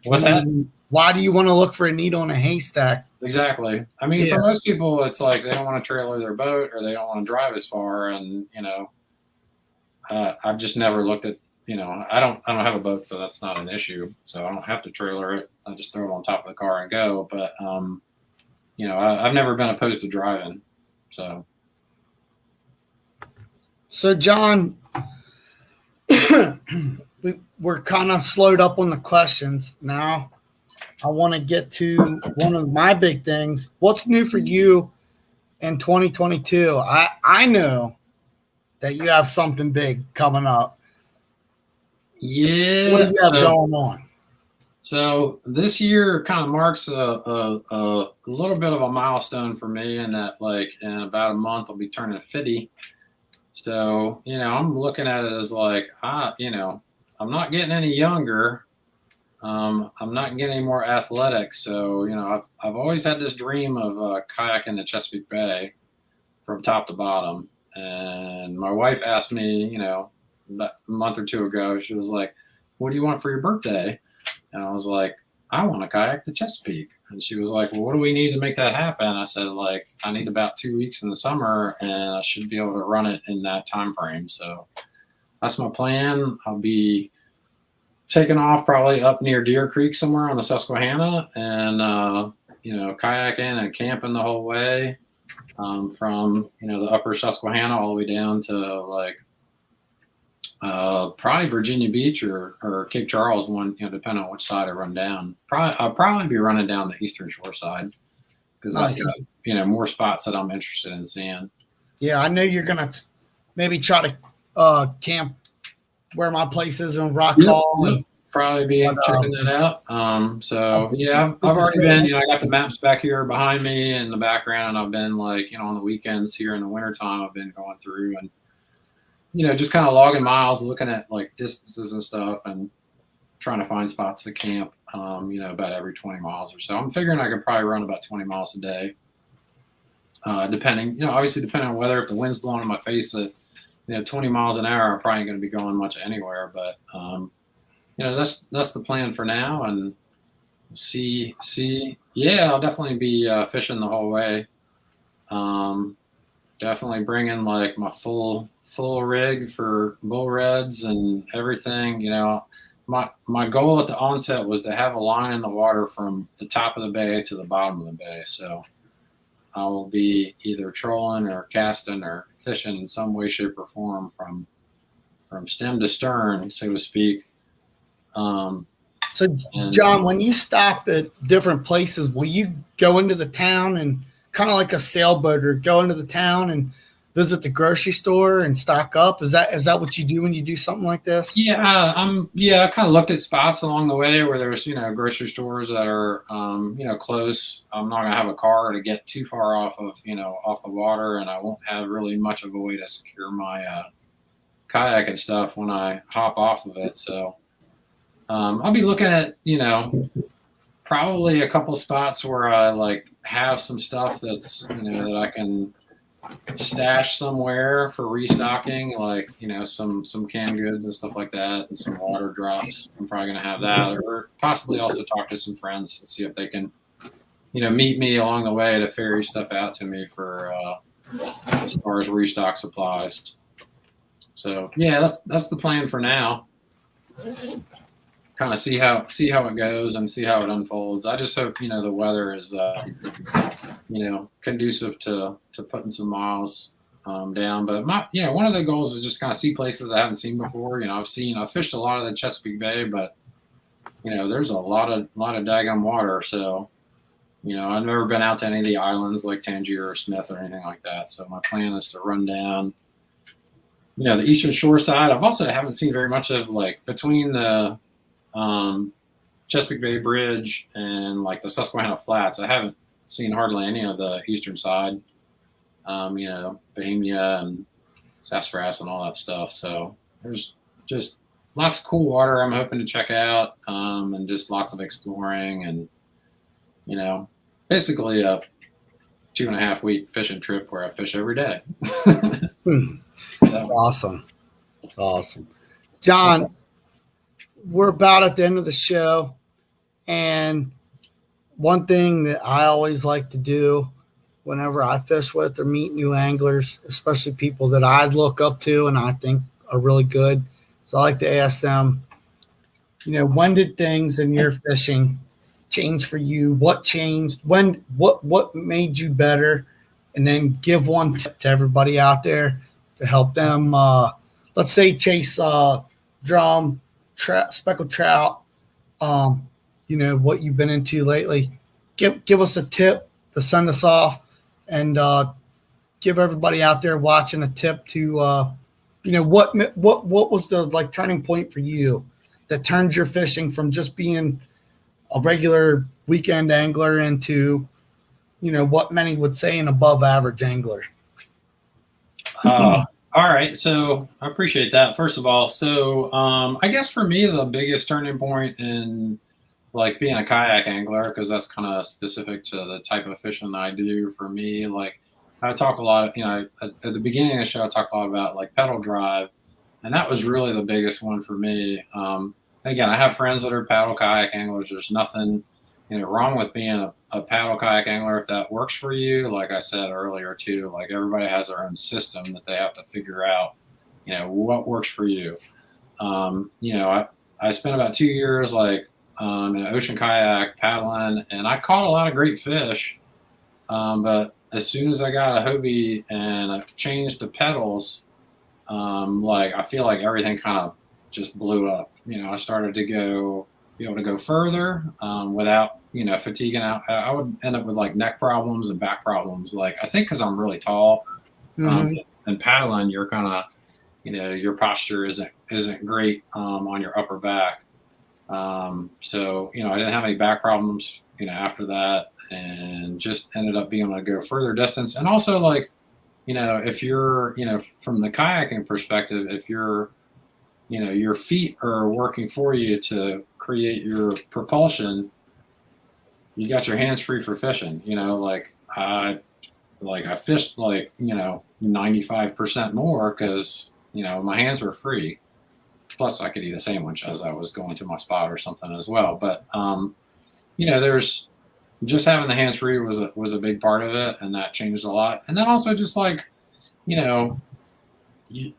What's that? Why do you want to look for a needle in a haystack? Exactly. I mean, for most people, it's like they don't want to trailer their boat, or they don't want to drive as far. And I've just never looked at. I don't have a boat, so that's not an issue. So I don't have to trailer it. I just throw it on top of the car and go. But I've never been opposed to driving. So John, we're kind of slowed up on the questions now. I want to get to one of my big things. What's new for you in 2022? I know that you have something big coming up. Yeah. What do you have going on? So this year kind of marks a little bit of a milestone for me, in that like in about a month I'll be turning 50. So, I'm looking at it as like, I'm not getting any younger. I'm not getting any more athletic. So, I've always had this dream of kayaking the Chesapeake Bay from top to bottom. And my wife asked me, about a month or two ago, she was like, what do you want for your birthday? And I was like, I want to kayak the Chesapeake. And she was like, well, what do we need to make that happen? I said, like, I need about 2 weeks in the summer, and I should be able to run it in that time frame. So that's my plan. I'll be taking off probably up near Deer Creek somewhere on the Susquehanna, and kayaking and camping the whole way, from the upper Susquehanna all the way down to like probably Virginia Beach or Cape Charles, one, depending on which side I run down. I'll probably be running down the Eastern Shore side, because that's got more spots that I'm interested in seeing. Yeah, I know you're gonna maybe try to camp where my place is in Rock Hall. And probably be checking that out. So yeah, I've already been. I got the maps back here behind me in the background, and I've been like, on the weekends here in the wintertime, I've been going through and just kind of logging miles, looking at like distances and stuff, and trying to find spots to camp, about every 20 miles or so. I'm figuring I could probably run about 20 miles a day, depending, obviously depending on weather. If the wind's blowing in my face at, 20 miles an hour, I'm probably going to be going much anywhere. But, that's the plan for now. And see. Yeah, I'll definitely be fishing the whole way. Definitely bringing like my full rig for bull reds and everything. My goal at the onset was to have a line in the water from the top of the bay to the bottom of the bay. So I will be either trolling or casting or fishing in some way, shape, or form from stem to stern, so to speak. So John, when you stop at different places, will you go into the town and kind of like a sailboat, or go into the town and visit the grocery store and stock up? Is that what you do when you do something like this? Yeah, I kind of looked at spots along the way where there's grocery stores that are close. I'm not gonna have a car to get too far off of off the water, and I won't have really much of a way to secure my kayak and stuff when I hop off of it. So I'll be looking at probably a couple spots where I like have some stuff that's that I can stash somewhere for restocking, like some canned goods and stuff like that, and some water drops. I'm probably gonna have that, or possibly also talk to some friends and see if they can meet me along the way to ferry stuff out to me for as far as restock supplies. So yeah, that's the plan for now. kind of see how it goes and see how it unfolds. I just hope, the weather is, conducive to putting some miles down. But one of the goals is just kind of see places I haven't seen before. I've fished a lot of the Chesapeake Bay, but there's a lot of daggum water. So, I've never been out to any of the islands like Tangier or Smith or anything like that. So my plan is to run down, the eastern shore side. I've also haven't seen very much of like between the Chesapeake Bay Bridge and like the Susquehanna Flats. I haven't seen hardly any of the eastern side, Bohemia and Sassafras and all that stuff. So there's just lots of cool water I'm hoping to check out, and just lots of exploring and, basically a 2.5 week fishing trip where I fish every day. So. Awesome. John, we're about at the end of the show. And one thing that I always like to do whenever I fish with or meet new anglers, especially people that I look up to and I think are really good, so I like to ask them, when did things in your fishing change for you? What changed? What made you better? And then give one tip to everybody out there to help them, let's say, chase drum, speckled trout, what you've been into lately. Give us a tip to send us off, and give everybody out there watching a tip to, what was the turning point for you that turned your fishing from just being a regular weekend angler into, what many would say an above average angler? All right. So I appreciate that. First of all, so I guess for me, the biggest turning point in like being a kayak angler, because that's kind of specific to the type of fishing I do. For me, like I talk a lot, at the beginning of the show, I talk a lot about like pedal drive, and that was really the biggest one for me. Again, I have friends that are paddle kayak anglers. There's nothing, wrong with being a paddle kayak angler if that works for you. Like I said earlier too, like everybody has their own system that they have to figure out, what works for you. I spent about 2 years like in an ocean kayak paddling, and I caught a lot of great fish. But as soon as I got a Hobie and I changed the pedals, I feel like everything kind of just blew up. I started to be able to go further without, fatiguing out. I would end up with like neck problems and back problems. Like I think because I'm really tall, and paddling, you're kind of, your posture isn't great on your upper back. So I didn't have any back problems, after that, and just ended up being able to go further distance. And also like, if you're, from the kayaking perspective, if you're, your feet are working for you to create your propulsion, you got your hands free for fishing. I fished 95% more because, my hands were free. Plus I could eat a sandwich as I was going to my spot or something as well. But, there's just having the hands free was a big part of it. And that changed a lot. And then also just like, you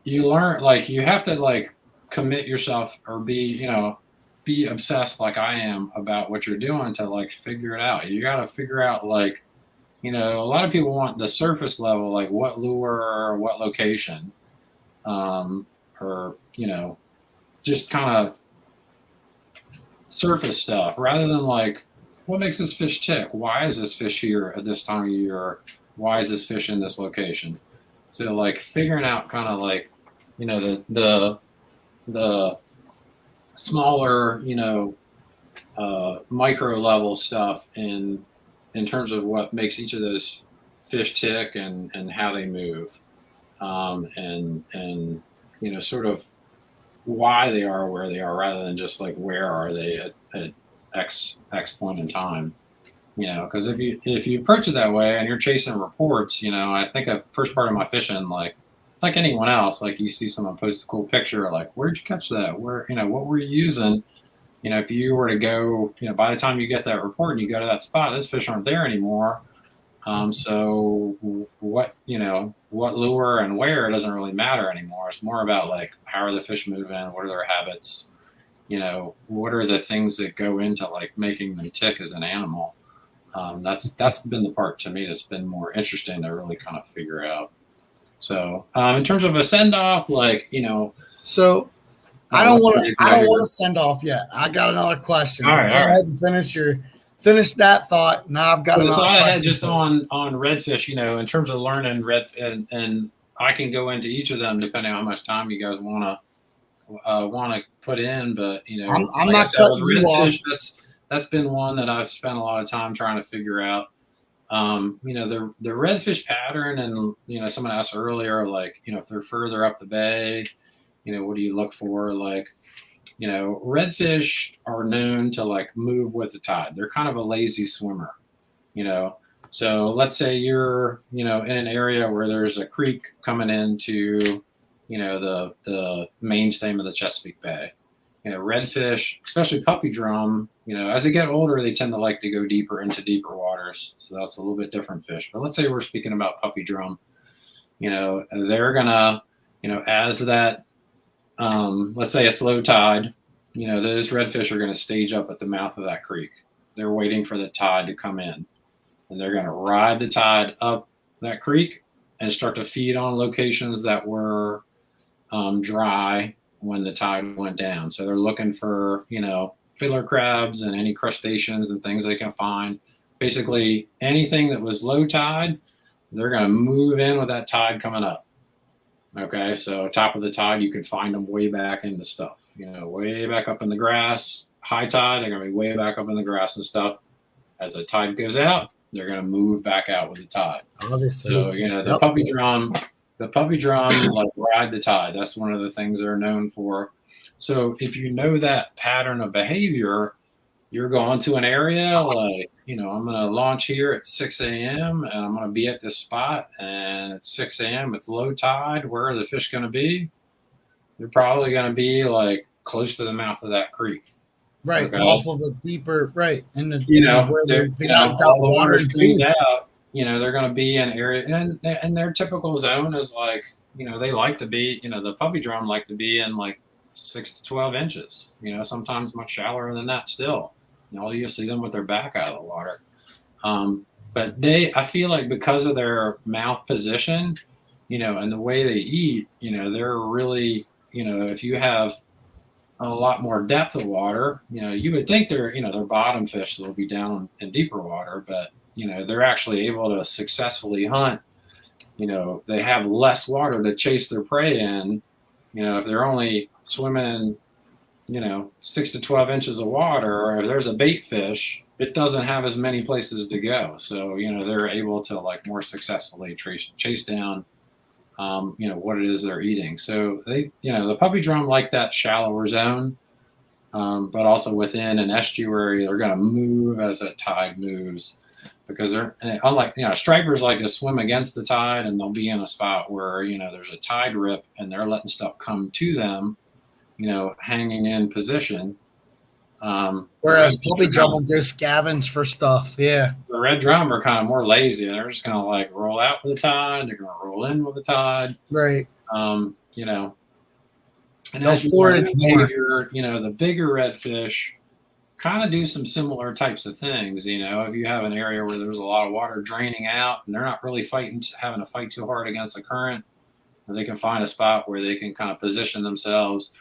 learn, like you have to like commit yourself or be obsessed like I am about what you're doing to like figure it out. You got to figure out like, a lot of people want the surface level, like what lure or what location, or, just kind of surface stuff rather than like, what makes this fish tick? Why is this fish here at this time of year? Why is this fish in this location? So like figuring out kind of like, the smaller, micro level stuff in terms of what makes each of those fish tick and how they move, and sort of why they are where they are rather than just like where are they at X point in time. Because if you approach it that way and you're chasing reports, I think a first part of my fishing, like anyone else, like you see someone post a cool picture, like where'd you catch that? Where, what were you using? If you were to go, by the time you get that report and you go to that spot, those fish aren't there anymore. So what lure and where doesn't really matter anymore. It's more about like, how are the fish moving? What are their habits? what are the things that go into like making them tick as an animal. That's been the part to me that's been more interesting to really kind of figure out. So in terms of a send off, like So I don't want to send off yet. I got another question. All right, Go ahead and finish that thought. Now I've got the another thought I question. had just on redfish, in terms of learning redfish, and I can go into each of them depending on how much time you guys want to put in. But I'm like not cutting you redfish, off. that's been one that I've spent a lot of time trying to figure out. The redfish pattern, and someone asked earlier, like if they're further up the bay, what do you look for? Like redfish are known to like move with the tide. They're kind of a lazy swimmer, so let's say you're in an area where there's a creek coming into the main stem of the Chesapeake Bay. Redfish, especially puppy drum, as they get older, they tend to like to go deeper into deeper waters. So that's a little bit different fish. But let's say we're speaking about puppy drum, they're gonna, as that, let's say it's low tide, those redfish are gonna stage up at the mouth of that creek. They're waiting for the tide to come in, and they're gonna ride the tide up that creek and start to feed on locations that were dry when the tide went down. So they're looking for, fiddler crabs and any crustaceans and things they can find. Basically anything that was low tide, they're going to move in with that tide coming up. Okay, so top of the tide, you can find them way back in the stuff, way back up in the grass. High tide, they're going to be way back up in the grass and stuff. As the tide goes out, they're going to move back out with the tide. Obviously. So, the puppy drum, like ride the tide. That's one of the things they're known for. So if you know that pattern of behavior, you're going to an area like, I'm going to launch here at 6 a.m. and I'm going to be at this spot, and it's 6 a.m. It's low tide. Where are the fish going to be? They're probably going to be like close to the mouth of that creek. Right. Okay. Off of a deeper, right. And where all the water's cleaned out. They're going to be in area, and their typical zone is like, they like to be, the puppy drum like to be in like 6 to 12 inches, sometimes much shallower than that still. You'll see them with their back out of the water. But I feel like because of their mouth position, and the way they eat, they're really, if you have a lot more depth of water, you would think they're bottom fish that will be down in deeper water, but they're actually able to successfully hunt. They have less water to chase their prey in. If they're only swimming, 6 to 12 inches of water, or if there's a bait fish, it doesn't have as many places to go. So, they're able to like more successfully chase down, what it is they're eating. So they, the puppy drum like that shallower zone, but also within an estuary, they're going to move as that tide moves. Because they're unlike, stripers like to swim against the tide, and they'll be in a spot where, there's a tide rip and they're letting stuff come to them, hanging in position. Whereas puppy drum will go scavenge for stuff. Yeah. The red drum are kind of more lazy, and they're just going to like roll out with the tide. They're going to roll in with the tide. Right. And as you learn behavior, the bigger redfish kind of do some similar types of things. If you have an area where there's a lot of water draining out and they're not really having to fight too hard against the current, they can find a spot where they can kind of position themselves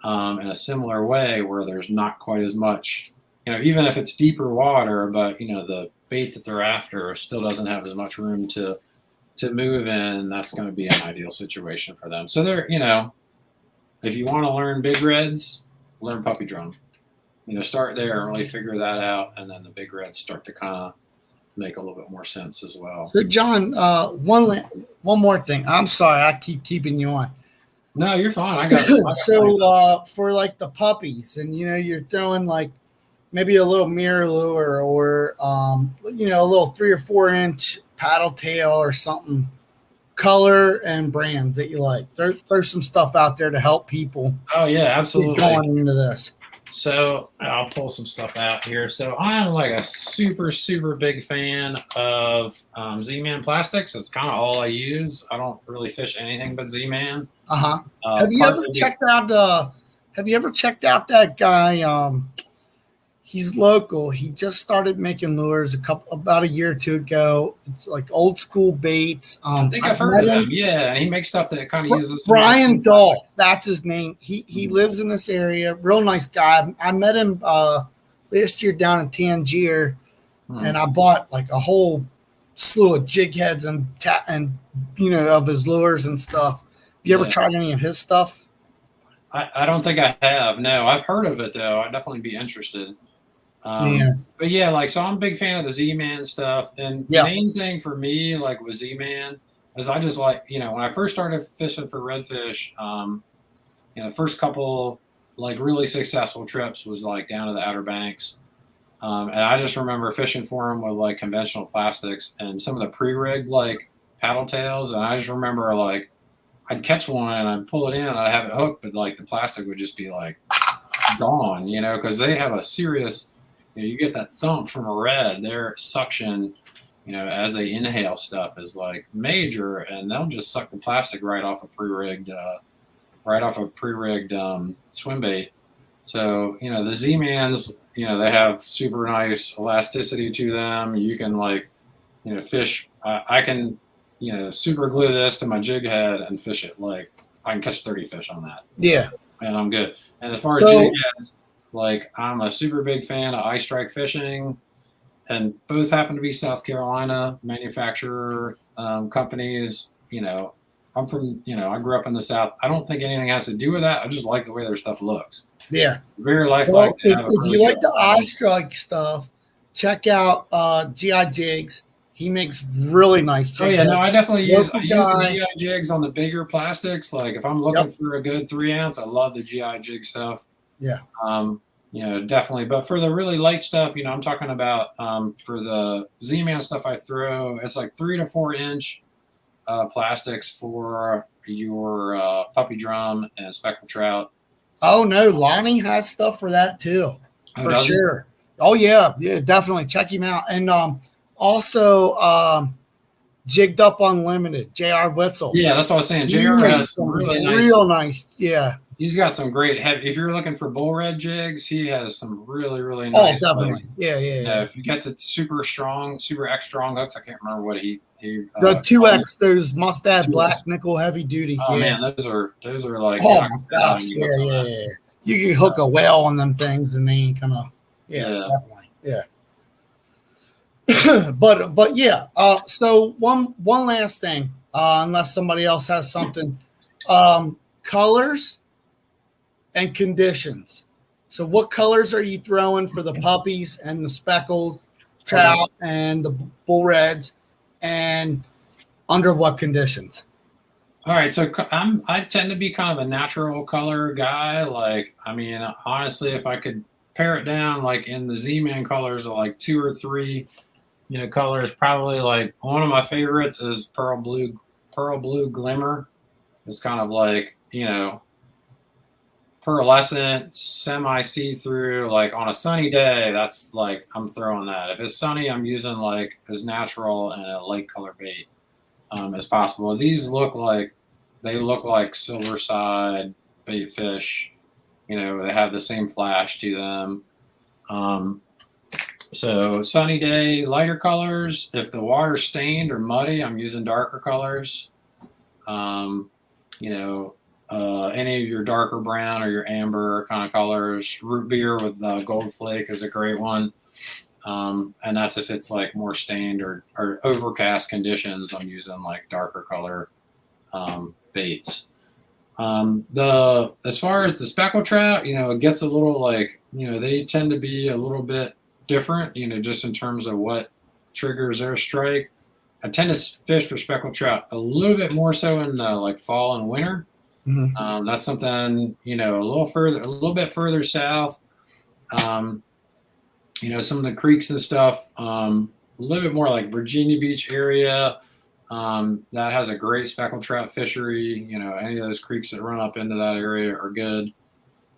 in a similar way where there's not quite as much, even if it's deeper water, but the bait that they're after still doesn't have as much room to move in. That's going to be an ideal situation for them. So they're, if you want to learn big reds, learn puppy drum. Start there and really figure that out, and then the big reds start to kind of make a little bit more sense as well. So, John, one more thing. I'm sorry, I keep keeping you on. No, you're fine. I got so for like the puppies, and you're throwing like maybe a little mirror lure or a little 3 or 4 inch paddle tail or something. Color and brands that you like. There's some stuff out there to help people. Oh yeah, absolutely. Going into this. So I'll pull some stuff out here. So I'm like a super, super big fan of Z-Man plastics. It's kind of all I use. I don't really fish anything but Z-Man. Have you ever checked out have you ever checked out that guy? He's local. He just started making lures about a year or two ago. It's like old school baits. I think I've heard of him. Yeah, and he makes stuff that kind of uses Brian Dahl. That's his name. He lives in this area. Real nice guy. I met him last year down in Tangier, and I bought like a whole slew of jig heads and of his lures and stuff. Have you ever tried any of his stuff? I don't think I have. No, I've heard of it though. I'd definitely be interested. But yeah, like, so I'm a big fan of the Z-Man stuff. And the main thing for me, like with Z-Man, is I just like, when I first started fishing for redfish, the first couple like really successful trips was like down to the Outer Banks. And I just remember fishing for them with like conventional plastics and some of the pre-rigged like paddle tails. And I just remember like I'd catch one and I'd pull it in, I'd have it hooked, but like the plastic would just be like gone, because they have a serious, you get that thump from a red. Their suction, as they inhale stuff is like major, and they'll just suck the plastic right off a pre-rigged swim bait. So, the Z-Mans, they have super nice elasticity to them. You can like, fish. I can, super glue this to my jig head and fish it. Like I can catch 30 fish on that. Yeah. And I'm good. And as far as jig heads, like I'm a super big fan of ice strike fishing, and both happen to be South Carolina manufacturer companies. I'm from, I grew up in the South. I don't think anything has to do with that. I just like the way their stuff looks. Yeah. Very lifelike. Well, if you like the ice strike stuff, check out GI Jigs. He makes really nice jigs. Oh, yeah. No, I definitely use the GI Jigs on the bigger plastics. Like if I'm looking for a good 3-ounce, I love the GI Jig stuff. Yeah. Definitely. But for the really light stuff, I'm talking about for the Z-Man stuff I throw, it's like 3 to 4 inch plastics for your puppy drum and speckled trout. Oh, no. Lonnie has stuff for that too. For sure. Oh, yeah. Yeah, definitely. Check him out. And also Jigged Up Unlimited, J.R. Witzel. Yeah, that's what I was saying. J.R. has some real nice. Yeah. He's got some great heavy. If you're looking for bull red jigs, he has some really, really nice. Oh, definitely. Yeah. If you get to super X strong hooks, I can't remember what he the 2X, those must-have black nickel heavy duties. Oh man, those are like. Oh my gosh, yeah. You can hook a whale on them things, and they ain't gonna. Yeah, definitely. Yeah. but yeah. So one last thing, unless somebody else has something, colors and conditions. So what colors are you throwing for the puppies and the speckled trout and the bull reds, and under what conditions? All right, so I tend to be kind of a natural color guy. Like, I mean, honestly, if I could pare it down, like in the Z-Man colors, are like 2 or 3, colors. Probably like one of my favorites is pearl blue glimmer. It's kind of like pearlescent, semi see-through. Like on a sunny day, that's like I'm throwing that. If it's sunny, I'm using like as natural and a light color bait as possible. These look like silver side bait fish. They have the same flash to them. So sunny day, lighter colors. If the water's stained or muddy, I'm using darker colors. Any of your darker brown or your amber kind of colors. Root beer with gold flake is a great one. And that's if it's like more stained or overcast conditions, I'm using like darker color baits. As far as the speckled trout, it gets a little like, they tend to be a little bit different, just in terms of what triggers their strike. I tend to fish for speckled trout a little bit more so in like fall and winter. Mm-hmm. That's something, a little bit further south. Some of the creeks and stuff, a little bit more like Virginia Beach area. That has a great speckled trout fishery. Any of those creeks that run up into that area are good.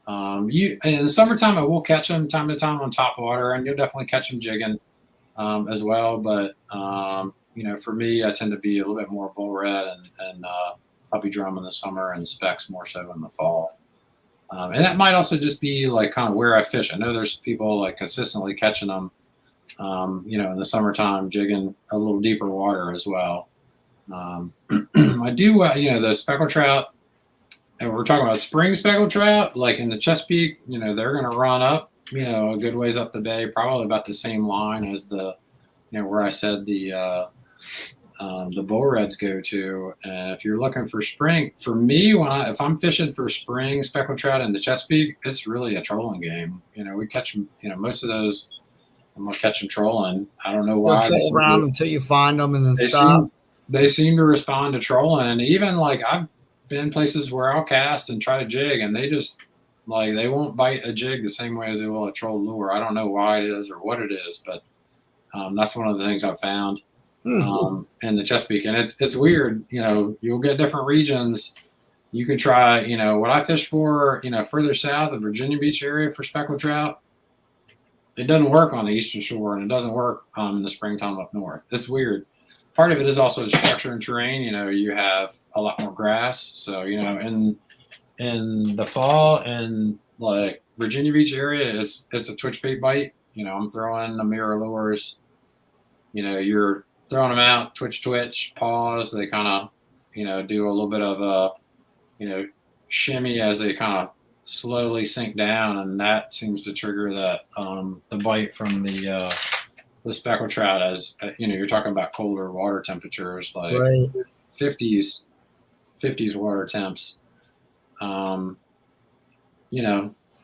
In the summertime, I will catch them time to time on top water, and you'll definitely catch them jigging as well. But for me, I tend to be a little bit more bull red and puppy drum in the summer, and specks more so in the fall. And that might also just be like kind of where I fish. I know there's people like consistently catching them, in the summertime, jigging a little deeper water as well. I do, the speckled trout, and we're talking about spring speckled trout, like in the Chesapeake, they're going to run up, a good ways up the bay, probably about the same line as where I said the bull reds go to. And if you're looking for spring, for me, if I'm fishing for spring speckled trout in the Chesapeake, it's really a trolling game. We catch them, most of those, I'm going to catch them trolling. I don't know why. Troll around until you find them and then stop. They seem to respond to trolling. And even like I've been places where I'll cast and try to jig, and they just like they won't bite a jig the same way as they will a troll lure. I don't know why it is or what it is, but that's one of the things I've found in the Chesapeake. And it's weird. You'll get different regions. You can try, what I fish for, further south, the Virginia Beach area for speckled trout. It doesn't work on the eastern shore, and it doesn't work in the springtime up north. It's weird. Part of it is also the structure and terrain. You have a lot more grass. So, in the fall and like Virginia Beach area, it's a twitch bait bite. I'm throwing the mirror lures. You're throwing them out, twitch, pause. They kind of, do a little bit of a, shimmy as they kind of slowly sink down, and that seems to trigger that the bite from the speckled trout. As you're talking about colder water temperatures, like Right. 50s water temps.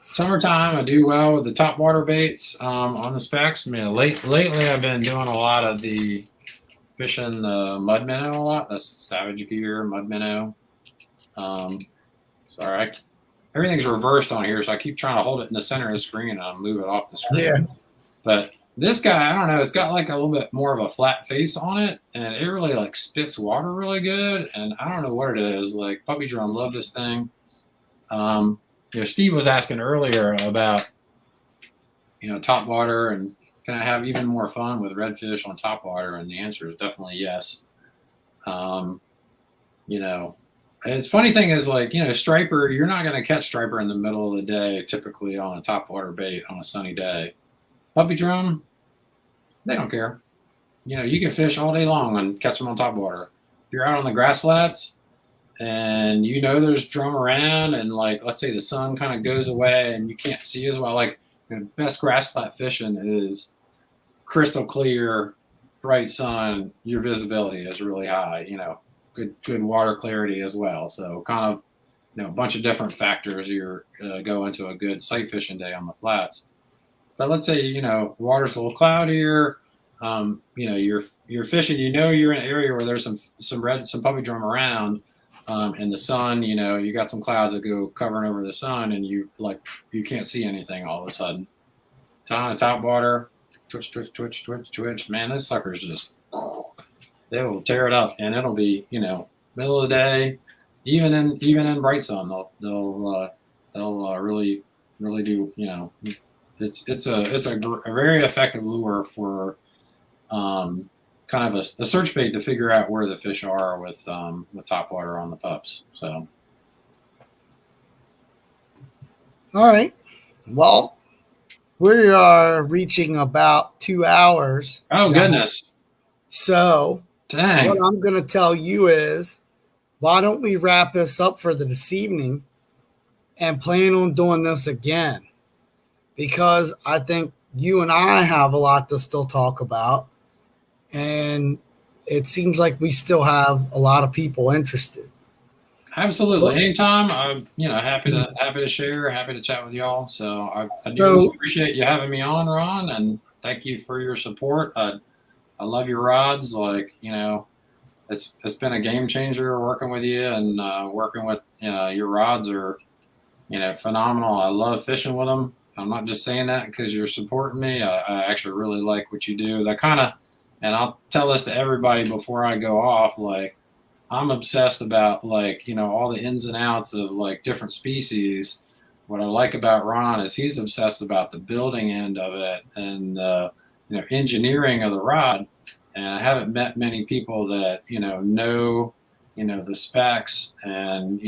Summertime I do well with the top water baits on the specs. I mean, lately I've been doing a lot of the fishing the mud minnow a lot. That's Savage Gear mud minnow. Sorry, everything's reversed on here, so I keep trying to hold it in the center of the screen and I move it off the screen. Yeah. But this guy, I don't know, it's got like a little bit more of a flat face on it, and it really like spits water really good. And I don't know what it is. Like Puppy Drum love this thing. Steve was asking earlier about, top water and can I have even more fun with redfish on top water? And the answer is definitely yes. It's funny thing is like, striper, you're not going to catch striper in the middle of the day, typically on a top water bait on a sunny day. Puppy drum, they don't care. You can fish all day long and catch them on top water. If you're out on the grass flats and there's drum around and like, let's say the sun kind of goes away and you can't see as well, like the best grass flat fishing is crystal clear, bright sun, your visibility is really high, good water clarity as well. So kind of, a bunch of different factors go into a good sight fishing day on the flats. But let's say, water's a little cloudier, you're fishing, you're in an area where there's some puppy drum around, and the sun, you got some clouds that go covering over the sun and you can't see anything all of a sudden. Top water, twitch. Man, those suckers just, they will tear it up, and it'll be, middle of the day, even in bright sun, they'll really do, it's a very effective lure for kind of a search bait to figure out where the fish are with top water on the pups. So, All right. Well, we are reaching about 2 hours. oh goodness, So dang! what I'm going to tell you is, why don't we wrap this up for this evening and plan on doing this again? Because I think you and I have a lot to still talk about, and it seems like we still have a lot of people interested. Absolutely, anytime. I'm happy to share, happy to chat with y'all. So I do really appreciate you having me on, Ron, and thank you for your support. I love your rods. Like it's been a game changer working with you, and working with your rods are phenomenal. I love fishing with them. I'm not just saying that because you're supporting me. I actually really like what you do. That kind of, and I'll tell this to everybody before I go off, like I'm obsessed about all the ins and outs of different species. What I like about Ron is he's obsessed about the building end of it and engineering of the rod. And I haven't met many people that know the specs and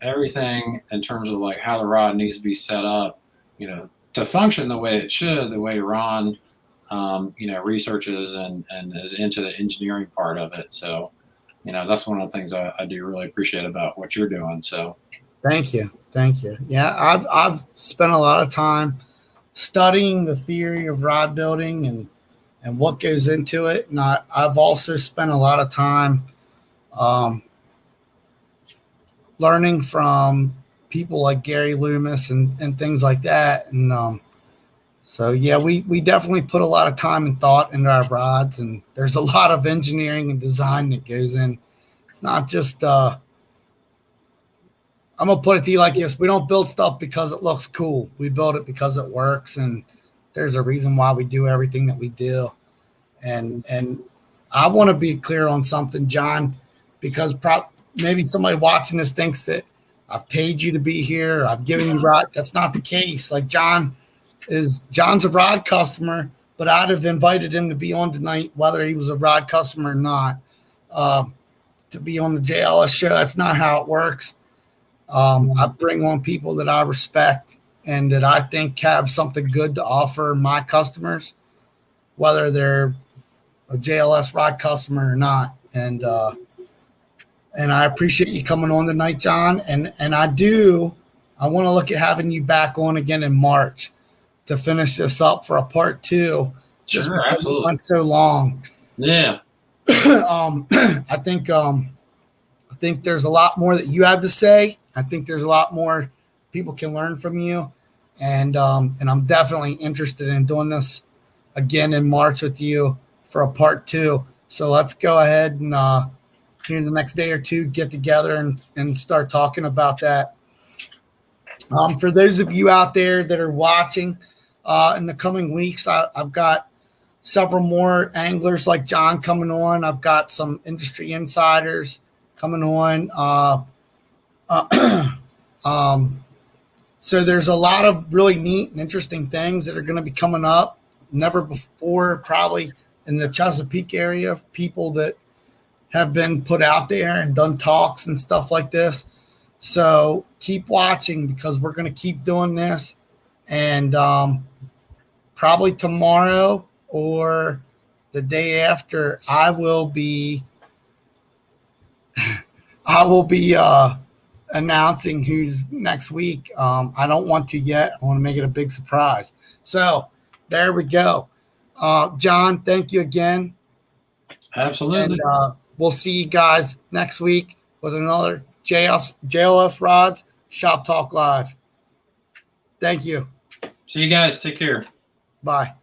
everything in terms of like how the rod needs to be set up, to function the way it should, the way Ron, researches and is into the engineering part of it. So, that's one of the things I do really appreciate about what you're doing. So, Thank you. Yeah, I've spent a lot of time studying the theory of rod building and what goes into it. And I've also spent a lot of time learning from people like Gary Loomis and things like that. And so, yeah, we definitely put a lot of time and thought into our rods. And there's a lot of engineering and design that goes in. It's not just I'm going to put it to you like this. We don't build stuff because it looks cool. We build it because it works. And there's a reason why we do everything that we do. And I want to be clear on something, John, because maybe somebody watching this thinks that I've paid you to be here. I've given you rod. That's not the case. Like John's a rod customer, but I'd have invited him to be on tonight, whether he was a rod customer or not, to be on the JLS show. That's not how it works. I bring on people that I respect and that I think have something good to offer my customers, whether they're a JLS rod customer or not. And I appreciate you coming on tonight, John. And I want to look at having you back on again in March to finish this up for a part 2. Sure, absolutely. It went so long. Yeah. I think there's a lot more that you have to say. I think there's a lot more people can learn from you. And I'm definitely interested in doing this again in March with you for a part 2. So let's go ahead and here in the next day or two, get together and start talking about that. For those of you out there that are watching in the coming weeks, I've got several more anglers like John coming on. I've got some industry insiders coming on. So there's a lot of really neat and interesting things that are going to be coming up. Never before, probably in the Chesapeake area, of people that have been put out there and done talks and stuff like this. So keep watching because we're going to keep doing this. And probably tomorrow or the day after, I will be announcing who's next week. I don't want to yet. I want to make it a big surprise. So there we go. John, thank you again. Absolutely. And we'll see you guys next week with another JLS Rods Shop Talk Live. Thank you. See you guys. Take care. Bye.